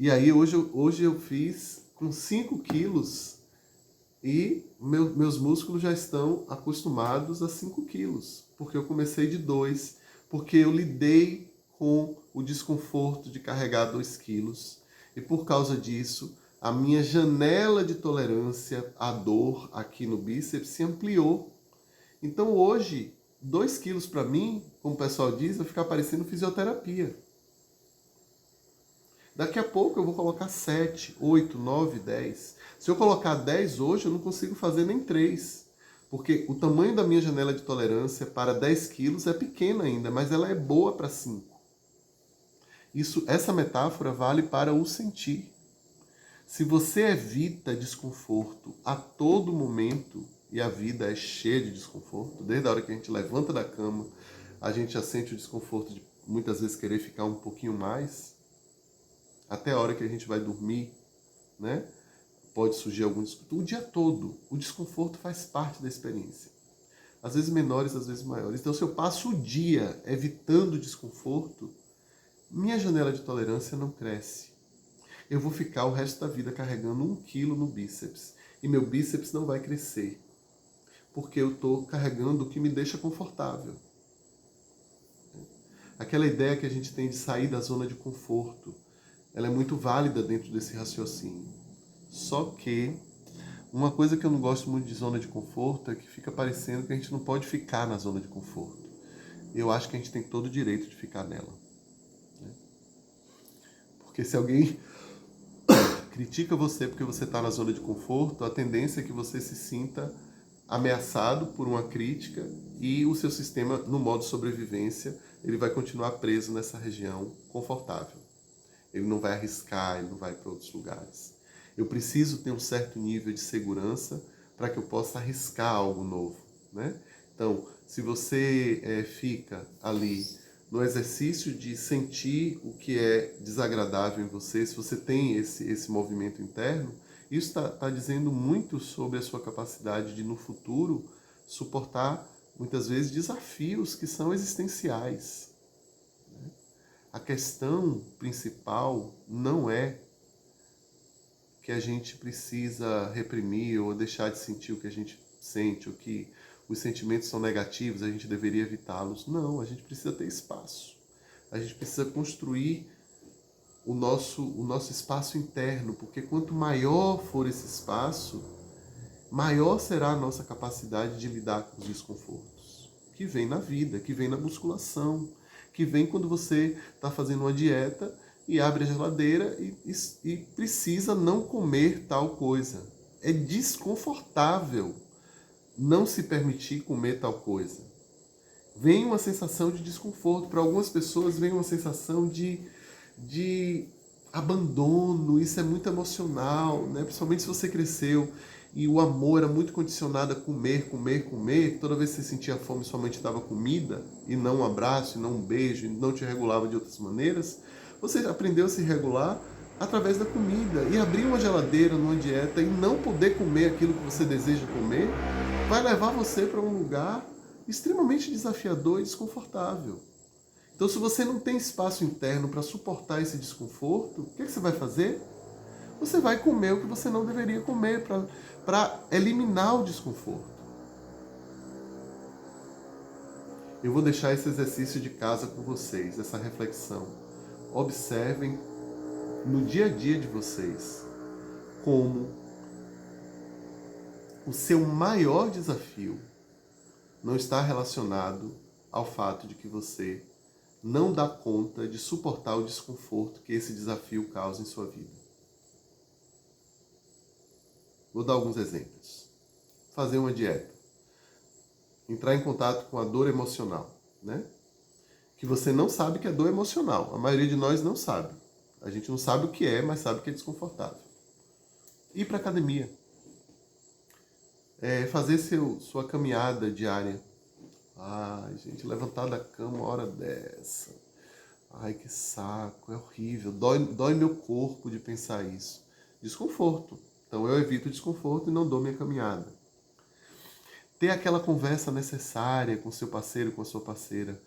E aí hoje eu fiz com 5 quilos e meus músculos já estão acostumados a 5 quilos, porque eu comecei de 2, porque eu lidei com o desconforto de carregar 2 quilos. E por causa disso, a minha janela de tolerância à dor aqui no bíceps se ampliou. Então hoje, 2 quilos para mim, como o pessoal diz, vai ficar parecendo fisioterapia. Daqui a pouco eu vou colocar 7, 8, 9, 10. Se eu colocar 10 hoje, eu não consigo fazer nem 3. Porque o tamanho da minha janela de tolerância para 10 quilos é pequena ainda, mas ela é boa para 5. Essa metáfora vale para o sentir. Se você evita desconforto a todo momento, e a vida é cheia de desconforto, desde a hora que a gente levanta da cama, a gente já sente o desconforto de muitas vezes querer ficar um pouquinho mais, até a hora que a gente vai dormir, né? Pode surgir algum desconforto. O dia todo, o desconforto faz parte da experiência. Às vezes menores, às vezes maiores. Então, se eu passo o dia evitando o desconforto, minha janela de tolerância não cresce. Eu vou ficar o resto da vida carregando 1 quilo no bíceps. E meu bíceps não vai crescer. Porque eu estou carregando o que me deixa confortável. Aquela ideia que a gente tem de sair da zona de conforto, ela é muito válida dentro desse raciocínio. Só que uma coisa que eu não gosto muito de zona de conforto é que fica parecendo que a gente não pode ficar na zona de conforto. Eu acho que a gente tem todo o direito de ficar nela. Porque se alguém critica você porque você está na zona de conforto, a tendência é que você se sinta ameaçado por uma crítica e o seu sistema, no modo sobrevivência, ele vai continuar preso nessa região confortável. Ele não vai arriscar, ele não vai para outros lugares. Eu preciso ter um certo nível de segurança para que eu possa arriscar algo novo, né? Então, se você fica ali no exercício de sentir o que é desagradável em você, se você tem esse movimento interno, isso está dizendo muito sobre a sua capacidade de, no futuro, suportar muitas vezes desafios que são existenciais. A questão principal não é que a gente precisa reprimir ou deixar de sentir o que a gente sente, ou que os sentimentos são negativos, a gente deveria evitá-los. Não, a gente precisa ter espaço. A gente precisa construir o nosso espaço interno, porque quanto maior for esse espaço, maior será a nossa capacidade de lidar com os desconfortos que vem na vida, que vem na musculação, que vem quando você está fazendo uma dieta e abre a geladeira e precisa não comer tal coisa. É desconfortável não se permitir comer tal coisa. Vem uma sensação de desconforto. Para algumas pessoas vem uma sensação de abandono. Isso é muito emocional, né? Principalmente se você cresceu e o amor era muito condicionado a comer, comer, comer. Toda vez que você sentia fome, sua mãe te dava comida, e não um abraço, e não um beijo, e não te regulava de outras maneiras. Você aprendeu a se regular através da comida. E abrir uma geladeira numa dieta e não poder comer aquilo que você deseja comer, vai levar você para um lugar extremamente desafiador e desconfortável. Então, se você não tem espaço interno para suportar esse desconforto, o que você vai fazer? Você vai comer o que você não deveria comer para eliminar o desconforto. Eu vou deixar esse exercício de casa com vocês, essa reflexão. Observem no dia a dia de vocês como o seu maior desafio não está relacionado ao fato de que você não dá conta de suportar o desconforto que esse desafio causa em sua vida. Vou dar alguns exemplos. Fazer uma dieta. Entrar em contato com a dor emocional, né? Que você não sabe que é dor emocional. A maioria de nós não sabe. A gente não sabe o que é, mas sabe que é desconfortável. Ir para academia. Fazer sua caminhada diária. Ai, gente, levantar da cama uma hora dessa. Ai, que saco, é horrível. Dói meu corpo de pensar isso. Desconforto. Então eu evito o desconforto e não dou minha caminhada. Ter aquela conversa necessária com seu parceiro, com a sua parceira.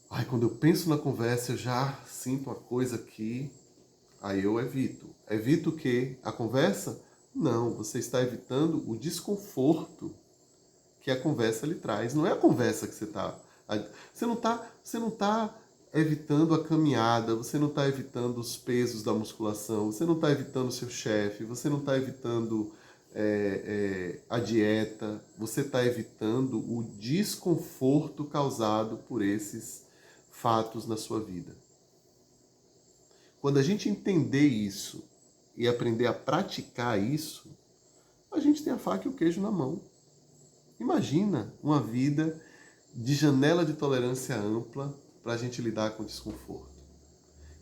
Ai, quando eu penso na conversa, eu já sinto uma coisa aqui. Aí eu evito. Evito o quê? A conversa? Não, você está evitando o desconforto que a conversa lhe traz. Não é a conversa que você está... Você não tá evitando a caminhada, você não está evitando os pesos da musculação, você não está evitando o seu chefe, você não está evitando a dieta, você está evitando o desconforto causado por esses fatos na sua vida. Quando a gente entender isso e aprender a praticar isso, a gente tem a faca e o queijo na mão. Imagina uma vida de janela de tolerância ampla para a gente lidar com o desconforto.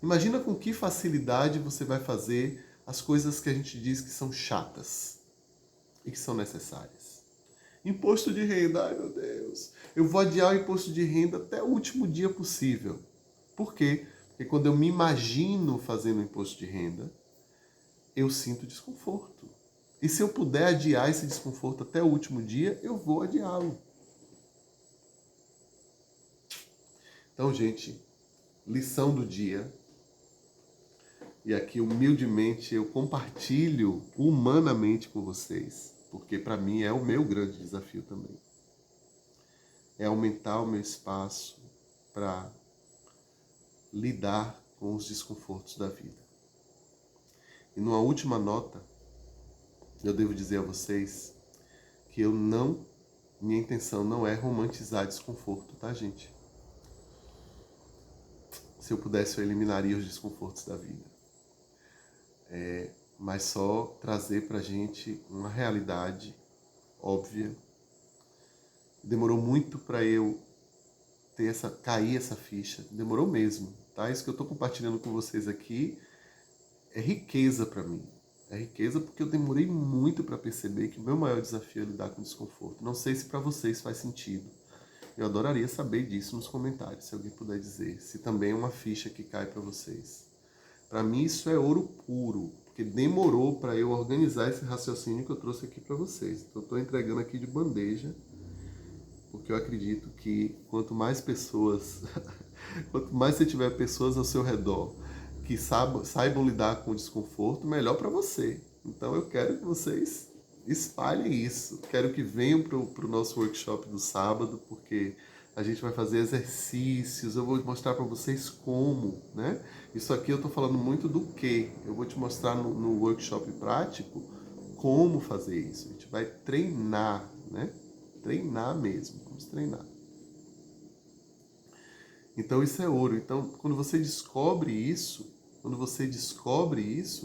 Imagina com que facilidade você vai fazer as coisas que a gente diz que são chatas e que são necessárias. Imposto de renda, ai meu Deus, eu vou adiar o imposto de renda até o último dia possível. Por quê? Porque quando eu me imagino fazendo o imposto de renda, eu sinto desconforto. E se eu puder adiar esse desconforto até o último dia, eu vou adiá-lo. Então, gente, lição do dia. E aqui, humildemente, eu compartilho humanamente com vocês, porque para mim é o meu grande desafio também. É aumentar o meu espaço para lidar com os desconfortos da vida. E numa última nota, eu devo dizer a vocês que minha intenção não é romantizar desconforto, tá, gente? Se eu pudesse, eu eliminaria os desconfortos da vida. Mas só trazer pra gente uma realidade óbvia. Demorou muito para eu cair essa ficha. Demorou mesmo, tá? Isso que eu tô compartilhando com vocês aqui é riqueza para mim. É riqueza porque eu demorei muito para perceber que o meu maior desafio é lidar com desconforto. Não sei se para vocês faz sentido. Eu adoraria saber disso nos comentários, se alguém puder dizer. Se também é uma ficha que cai para vocês. Para mim isso é ouro puro, porque demorou para eu organizar esse raciocínio que eu trouxe aqui para vocês. Então eu estou entregando aqui de bandeja porque eu acredito que quanto mais pessoas, quanto mais você tiver pessoas ao seu redor que saibam lidar com o desconforto, melhor para você. Então eu quero que vocês espalhem isso. Quero que venham para o nosso workshop do sábado, porque a gente vai fazer exercícios, eu vou mostrar para vocês como, né? Isso aqui eu estou falando muito do que. Eu vou te mostrar no workshop prático como fazer isso. A gente vai treinar, né? Treinar mesmo, vamos treinar. Então isso é ouro. Então quando você descobre isso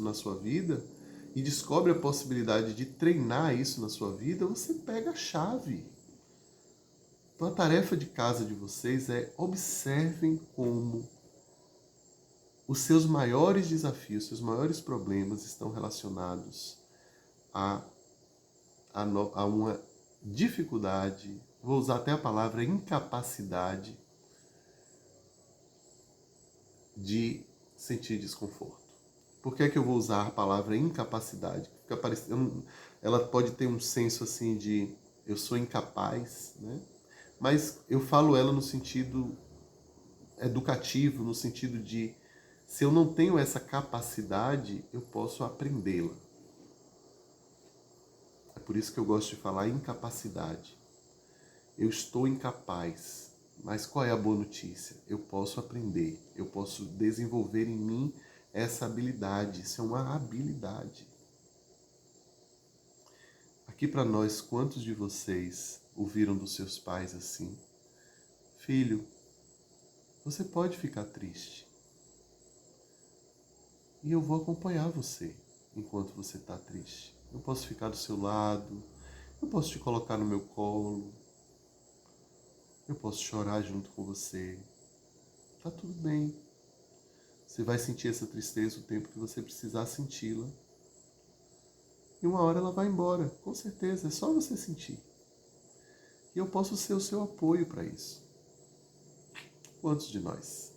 na sua vida e descobre a possibilidade de treinar isso na sua vida, você pega a chave. Então a tarefa de casa de vocês é observem como os seus maiores desafios, seus maiores problemas estão relacionados a, a uma dificuldade, vou usar até a palavra incapacidade de sentir desconforto. Por que é que eu vou usar a palavra incapacidade? Fica parecendo, ela pode ter um senso assim de eu sou incapaz, né? Mas eu falo ela no sentido educativo, no sentido de se eu não tenho essa capacidade, eu posso aprendê-la. É por isso que eu gosto de falar incapacidade. Eu estou incapaz, mas qual é a boa notícia? Eu posso aprender, eu posso desenvolver em mim essa habilidade. Isso é uma habilidade. Aqui para nós, quantos de vocês ouviram dos seus pais assim? Filho, você pode ficar triste. E eu vou acompanhar você enquanto você está triste. Eu posso ficar do seu lado, eu posso te colocar no meu colo, eu posso chorar junto com você. Tá tudo bem. Você vai sentir essa tristeza o tempo que você precisar senti-la. E uma hora ela vai embora, com certeza, é só você sentir. E eu posso ser o seu apoio para isso. Quantos de nós?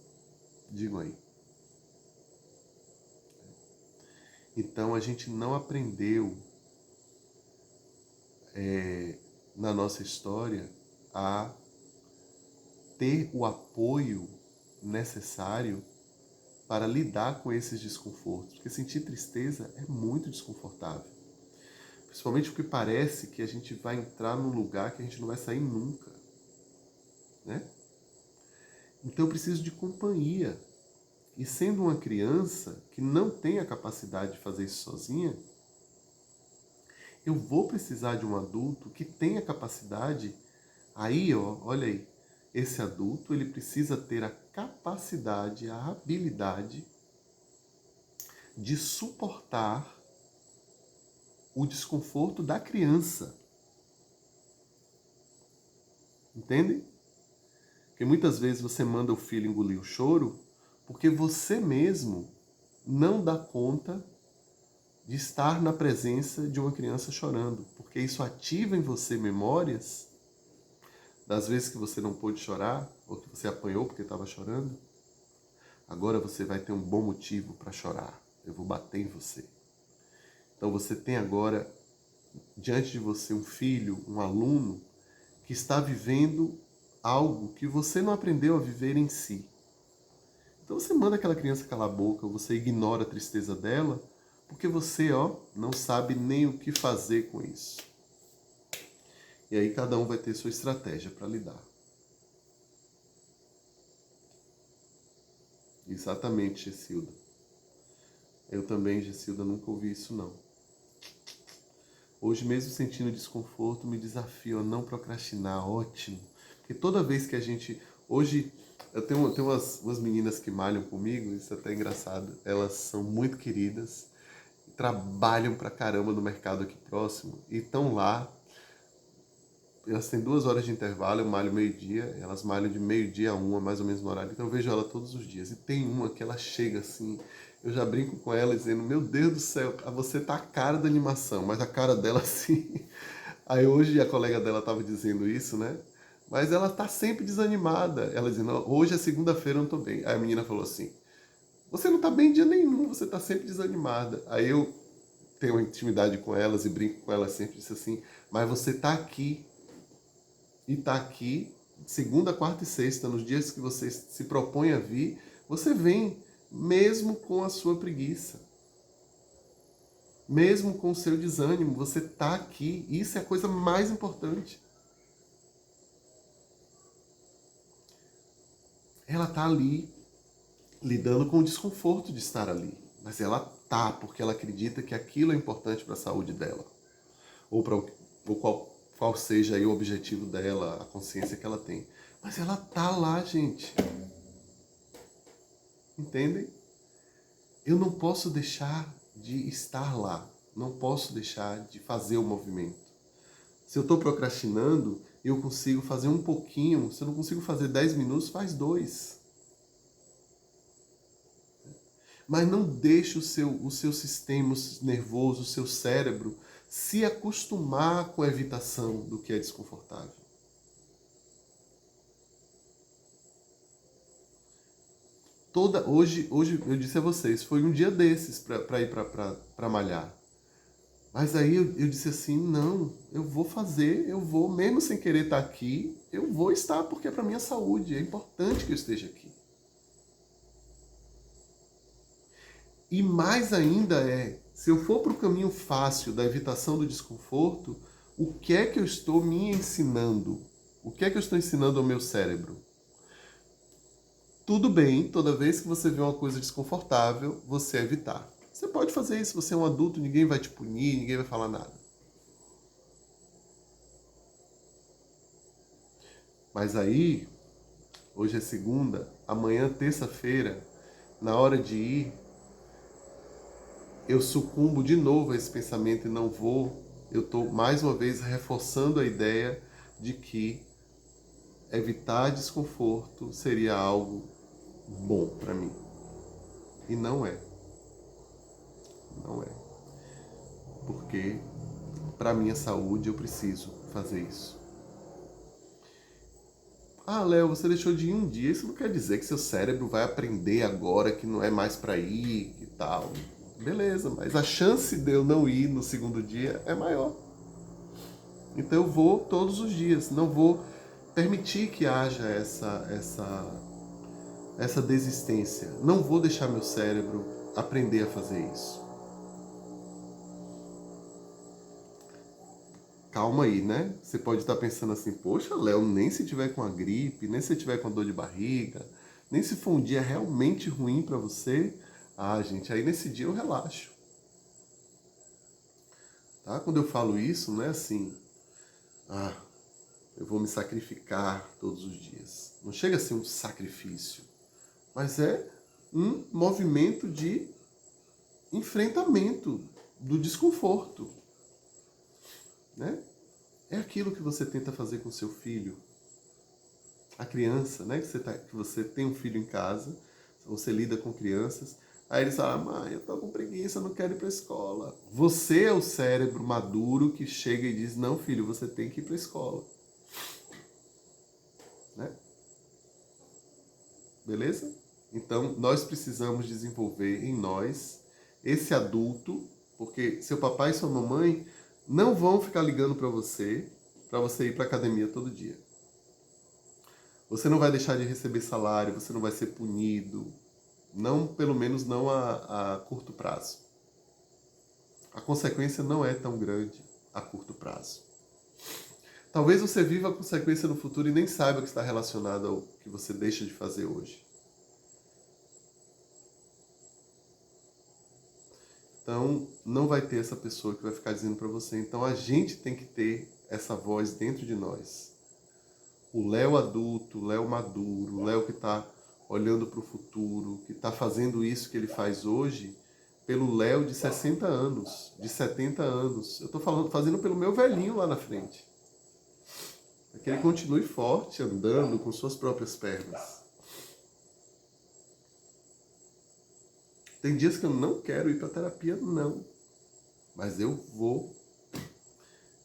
Digam aí. Então a gente não aprendeu na nossa história a ter o apoio necessário para lidar com esses desconfortos. Porque sentir tristeza é muito desconfortável. Principalmente porque parece que a gente vai entrar num lugar que a gente não vai sair nunca. Né? Então eu preciso de companhia. E sendo uma criança que não tem a capacidade de fazer isso sozinha, eu vou precisar de um adulto que tenha capacidade. Aí, ó, olha aí, esse adulto ele precisa ter a capacidade, a habilidade de suportar o desconforto da criança. Entende? Porque muitas vezes você manda o filho engolir o choro porque você mesmo não dá conta de estar na presença de uma criança chorando, porque isso ativa em você memórias das vezes que você não pôde chorar ou que você apanhou porque estava chorando. Agora você vai ter um bom motivo para chorar. Eu vou bater em você. Então você tem agora diante de você um filho, um aluno que está vivendo algo que você não aprendeu a viver em si. Então você manda aquela criança calar a boca, você ignora a tristeza dela, porque você, ó, não sabe nem o que fazer com isso. E aí cada um vai ter sua estratégia para lidar. Exatamente, Gessilda. Eu também, Gessilda, nunca ouvi isso não. Hoje, mesmo sentindo desconforto, me desafio a não procrastinar, ótimo. Porque toda vez que a gente... Hoje, eu tenho umas meninas que malham comigo, isso é até engraçado. Elas são muito queridas, trabalham pra caramba no mercado aqui próximo e estão lá. Elas têm 2 horas de intervalo, eu malho meio-dia, elas malham de meio-dia a 1, mais ou menos no horário, então eu vejo ela todos os dias. E tem uma que ela chega assim, eu já brinco com ela dizendo, meu Deus do céu, você tá a cara da animação, mas a cara dela assim... Aí hoje a colega dela tava dizendo isso, né? Mas ela tá sempre desanimada. Ela dizendo, hoje é segunda-feira, eu não tô bem. Aí a menina falou assim, você não tá bem dia nenhum, você tá sempre desanimada. Aí eu tenho uma intimidade com elas e brinco com elas sempre, disse assim, mas você tá aqui. e está aqui, segunda, quarta e sexta, nos dias que você se propõe a vir, você vem, mesmo com a sua preguiça. Mesmo com o seu desânimo, você está aqui. Isso é a coisa mais importante. Ela está ali, lidando com o desconforto de estar ali. Mas ela tá, porque ela acredita que aquilo é importante para a saúde dela. Ou para qual seja aí o objetivo dela, a consciência que ela tem. Mas ela tá lá, gente. Entendem? Eu não posso deixar de estar lá. Não posso deixar de fazer o movimento. Se eu estou procrastinando, eu consigo fazer um pouquinho. Se eu não consigo fazer 10 minutos, faz 2. Mas não deixe o seu sistema nervoso, o seu cérebro, se acostumar com a evitação do que é desconfortável. Hoje eu disse a vocês, foi um dia desses para ir para malhar. Mas aí eu disse assim, não, eu vou fazer, eu vou, mesmo sem querer estar aqui, eu vou estar porque é para minha saúde, é importante que eu esteja aqui. E mais ainda se eu for para o caminho fácil da evitação do desconforto, o que é que eu estou me ensinando? O que é que eu estou ensinando ao meu cérebro? Tudo bem, toda vez que você vê uma coisa desconfortável, você evitar. Você pode fazer isso, você é um adulto, ninguém vai te punir, ninguém vai falar nada. Mas aí, hoje é segunda, amanhã, terça-feira, na hora de ir, eu sucumbo de novo a esse pensamento e não vou. Eu estou mais uma vez reforçando a ideia de que evitar desconforto seria algo bom para mim. E não é. Não é. Porque para minha saúde eu preciso fazer isso. Ah, Léo, você deixou de ir um dia. Isso não quer dizer que seu cérebro vai aprender agora que não é mais para ir e tal. Beleza, mas a chance de eu não ir no segundo dia é maior. Então eu vou todos os dias. Não vou permitir que haja essa desistência. Não vou deixar meu cérebro aprender a fazer isso. Calma aí, né? Você pode estar pensando assim, poxa, Léo, nem se tiver com a gripe, nem se tiver com a dor de barriga, nem se for um dia realmente ruim para você, ah, gente, aí nesse dia eu relaxo. Tá? Quando eu falo isso, não é assim, ah, eu vou me sacrificar todos os dias. Não chega a ser um sacrifício, mas é um movimento de enfrentamento do desconforto, né? É aquilo que você tenta fazer com seu filho. A criança, né? Que você tem um filho em casa, você lida com crianças, aí eles falam, mãe, eu tô com preguiça, não quero ir pra escola. Você é o cérebro maduro que chega e diz, não, filho, você tem que ir pra escola. Né? Beleza? Então, nós precisamos desenvolver em nós esse adulto, porque seu papai e sua mamãe não vão ficar ligando para você ir para academia todo dia. Você não vai deixar de receber salário, você não vai ser punido, não, pelo menos não a curto prazo. A consequência não é tão grande a curto prazo. Talvez você viva a consequência no futuro e nem saiba que está relacionado ao que você deixa de fazer hoje. Então, não vai ter essa pessoa que vai ficar dizendo para você. Então, a gente tem que ter essa voz dentro de nós. O Léo adulto, o Léo maduro, o Léo que está olhando para o futuro, que está fazendo isso que ele faz hoje, pelo Léo de 60 anos, de 70 anos. Eu estou fazendo pelo meu velhinho lá na frente. Para que ele continue forte, andando com suas próprias pernas. Tem dias que eu não quero ir para terapia, não. Mas eu vou.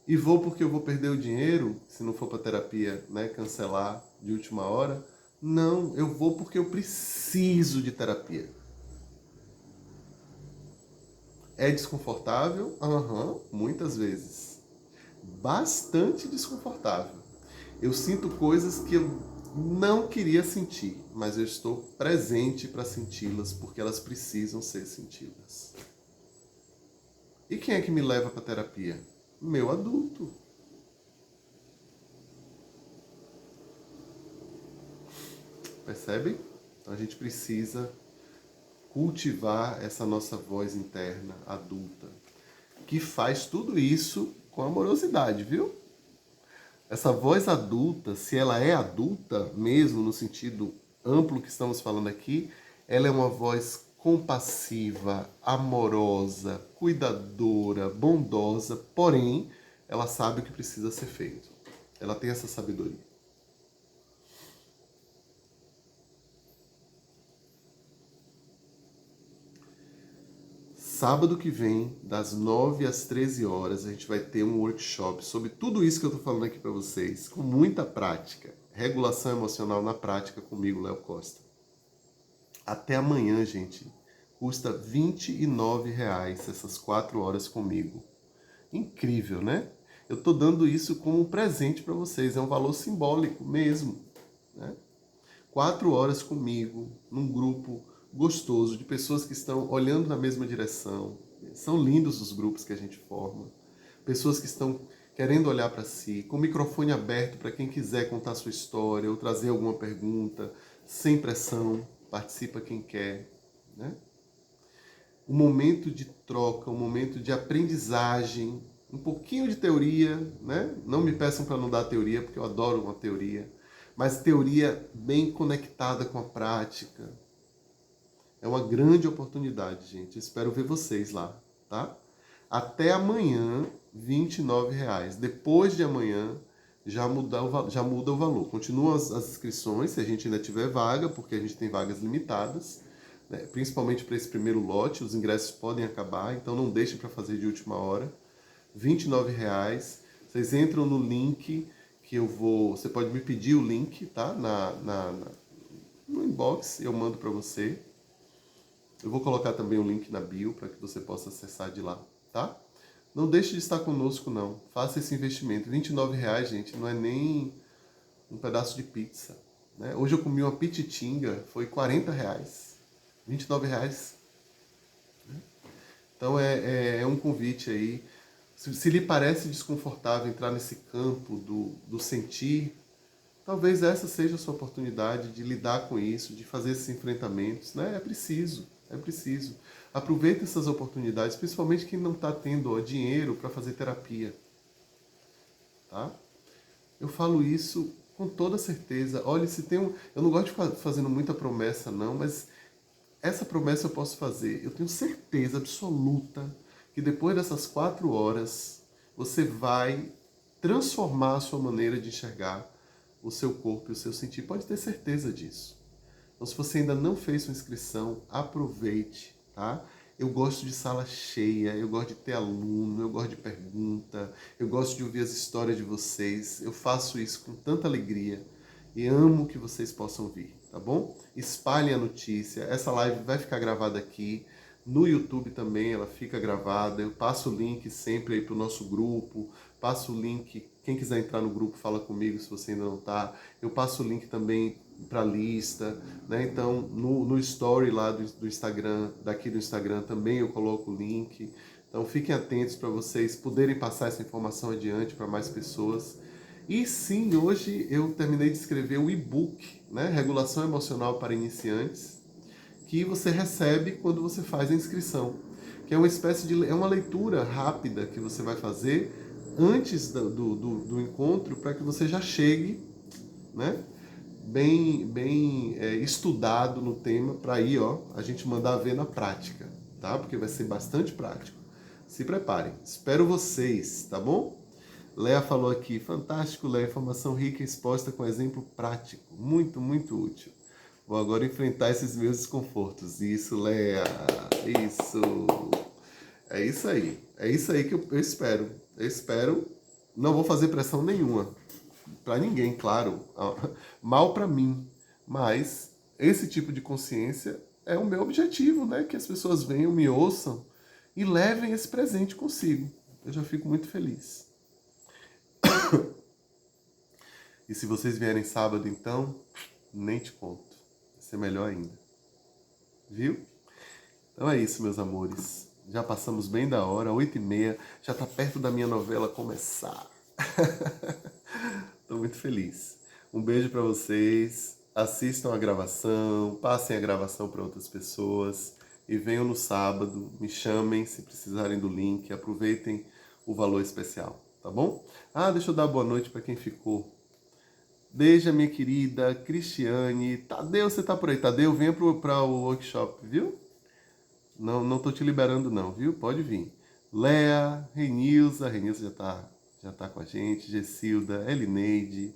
E vou porque eu vou perder o dinheiro, se não for para terapia, né, cancelar de última hora. Não, eu vou porque eu preciso de terapia. É desconfortável? Aham, muitas vezes. Bastante desconfortável. Eu sinto coisas que eu não queria sentir, mas eu estou presente para senti-las porque elas precisam ser sentidas. E quem é que me leva para terapia? Meu adulto. Percebe? Então a gente precisa cultivar essa nossa voz interna adulta, que faz tudo isso com amorosidade, viu? Essa voz adulta, se ela é adulta mesmo no sentido amplo que estamos falando aqui, ela é uma voz compassiva, amorosa, cuidadora, bondosa, porém, ela sabe o que precisa ser feito. Ela tem essa sabedoria. Sábado que vem, das 9 às 13 horas, a gente vai ter um workshop sobre tudo isso que eu estou falando aqui para vocês, com muita prática. Regulação emocional na prática comigo, Léo Costa. Até amanhã, gente. Custa R$ 29,00 essas 4 horas comigo. Incrível, né? Eu estou dando isso como um presente para vocês. É um valor simbólico mesmo, né? 4 horas comigo, num grupo gostoso de pessoas que estão olhando na mesma direção. São lindos os grupos que a gente forma. Pessoas que estão querendo olhar para si, com o microfone aberto para quem quiser contar sua história ou trazer alguma pergunta, sem pressão, participa quem quer, né? Um momento de troca, um momento de aprendizagem, um pouquinho de teoria, né? Não me peçam para não dar teoria, porque eu adoro uma teoria, mas teoria bem conectada com a prática. É uma grande oportunidade, gente. Espero ver vocês lá, tá? Até amanhã, R$ 29,00. Depois de amanhã, já muda o valor. Continuam as inscrições, se a gente ainda tiver vaga, porque a gente tem vagas limitadas, né? Principalmente para esse primeiro lote, os ingressos podem acabar, então não deixe para fazer de última hora. R$ 29,00. Vocês entram no link que eu vou... Você pode me pedir o link, tá? No inbox, eu mando para você. Eu vou colocar também o link na bio para que você possa acessar de lá, tá? Não deixe de estar conosco, não. Faça esse investimento. R$ 29,00, gente, não é nem um pedaço de pizza, né? Hoje eu comi uma pititinga, foi R$ 40,00. R$ 29,00. Então é um convite aí. Se lhe parece desconfortável entrar nesse campo do sentir, talvez essa seja a sua oportunidade de lidar com isso, de fazer esses enfrentamentos, né? É preciso. Aproveite essas oportunidades, principalmente quem não está tendo dinheiro para fazer terapia, tá? Eu falo isso com toda certeza. Olha, se tem eu não gosto de ficar fazendo muita promessa, não, mas essa promessa eu posso fazer. Eu tenho certeza absoluta que depois dessas 4 horas, você vai transformar a sua maneira de enxergar o seu corpo e o seu sentir. Pode ter certeza disso. Então, se você ainda não fez sua inscrição, aproveite, tá? Eu gosto de sala cheia, eu gosto de ter aluno, eu gosto de pergunta, eu gosto de ouvir as histórias de vocês. Eu faço isso com tanta alegria e amo que vocês possam vir, tá bom? Espalhem a notícia. Essa live vai ficar gravada aqui. No YouTube também ela fica gravada. Eu passo o link sempre aí para o nosso grupo. Passo o link, quem quiser entrar no grupo, fala comigo se você ainda não está. Eu passo o link também para a lista, né? Então no story lá do Instagram, daqui do Instagram também eu coloco o link. Então fiquem atentos para vocês poderem passar essa informação adiante para mais pessoas. E sim, hoje eu terminei de escrever o e-book, né? Regulação Emocional para Iniciantes, que você recebe quando você faz a inscrição, que é uma espécie de é uma leitura rápida que você vai fazer antes do encontro para que você já chegue, né? Bem estudado no tema para aí, a gente mandar ver na prática, tá? Porque vai ser bastante prático. Se preparem. Espero vocês, tá bom? Léa falou aqui, fantástico, Léa, informação rica exposta com exemplo prático. Muito, muito útil. Vou agora enfrentar esses meus desconfortos. Isso, Léa. Isso. É isso aí. É isso aí que eu espero. Eu espero. Não vou fazer pressão nenhuma. Para ninguém, claro. Mal para mim. Mas esse tipo de consciência é o meu objetivo, né? Que as pessoas venham, me ouçam e levem esse presente consigo. Eu já fico muito feliz. E se vocês vierem sábado, então, nem te conto. Vai ser melhor ainda. Viu? Então é isso, meus amores. Já passamos bem da hora, 8h30. Já tá perto da minha novela começar. Tô muito feliz. Um beijo para vocês. Assistam a gravação, passem a gravação para outras pessoas e venham no sábado, me chamem se precisarem do link, aproveitem o valor especial, tá bom? Ah, deixa eu dar boa noite para quem ficou. Deja, minha querida, Cristiane, Tadeu, você tá por aí? Tadeu, venha para o workshop, viu? Não tô te liberando não, viu? Pode vir. Léa, Renilza já tá com a gente, Gessilda, Elineide.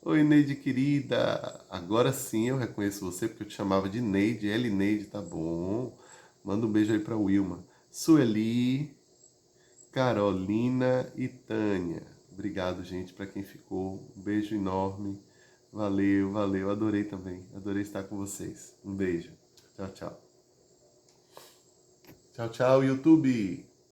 Oi, Neide querida. Agora sim eu reconheço você, porque eu te chamava de Neide. Elineide, tá bom. Manda um beijo aí pra Wilma. Sueli, Carolina e Tânia. Obrigado, gente, pra quem ficou. Um beijo enorme. Valeu, valeu. Adorei também. Adorei estar com vocês. Um beijo. Tchau, tchau. Tchau, tchau, YouTube.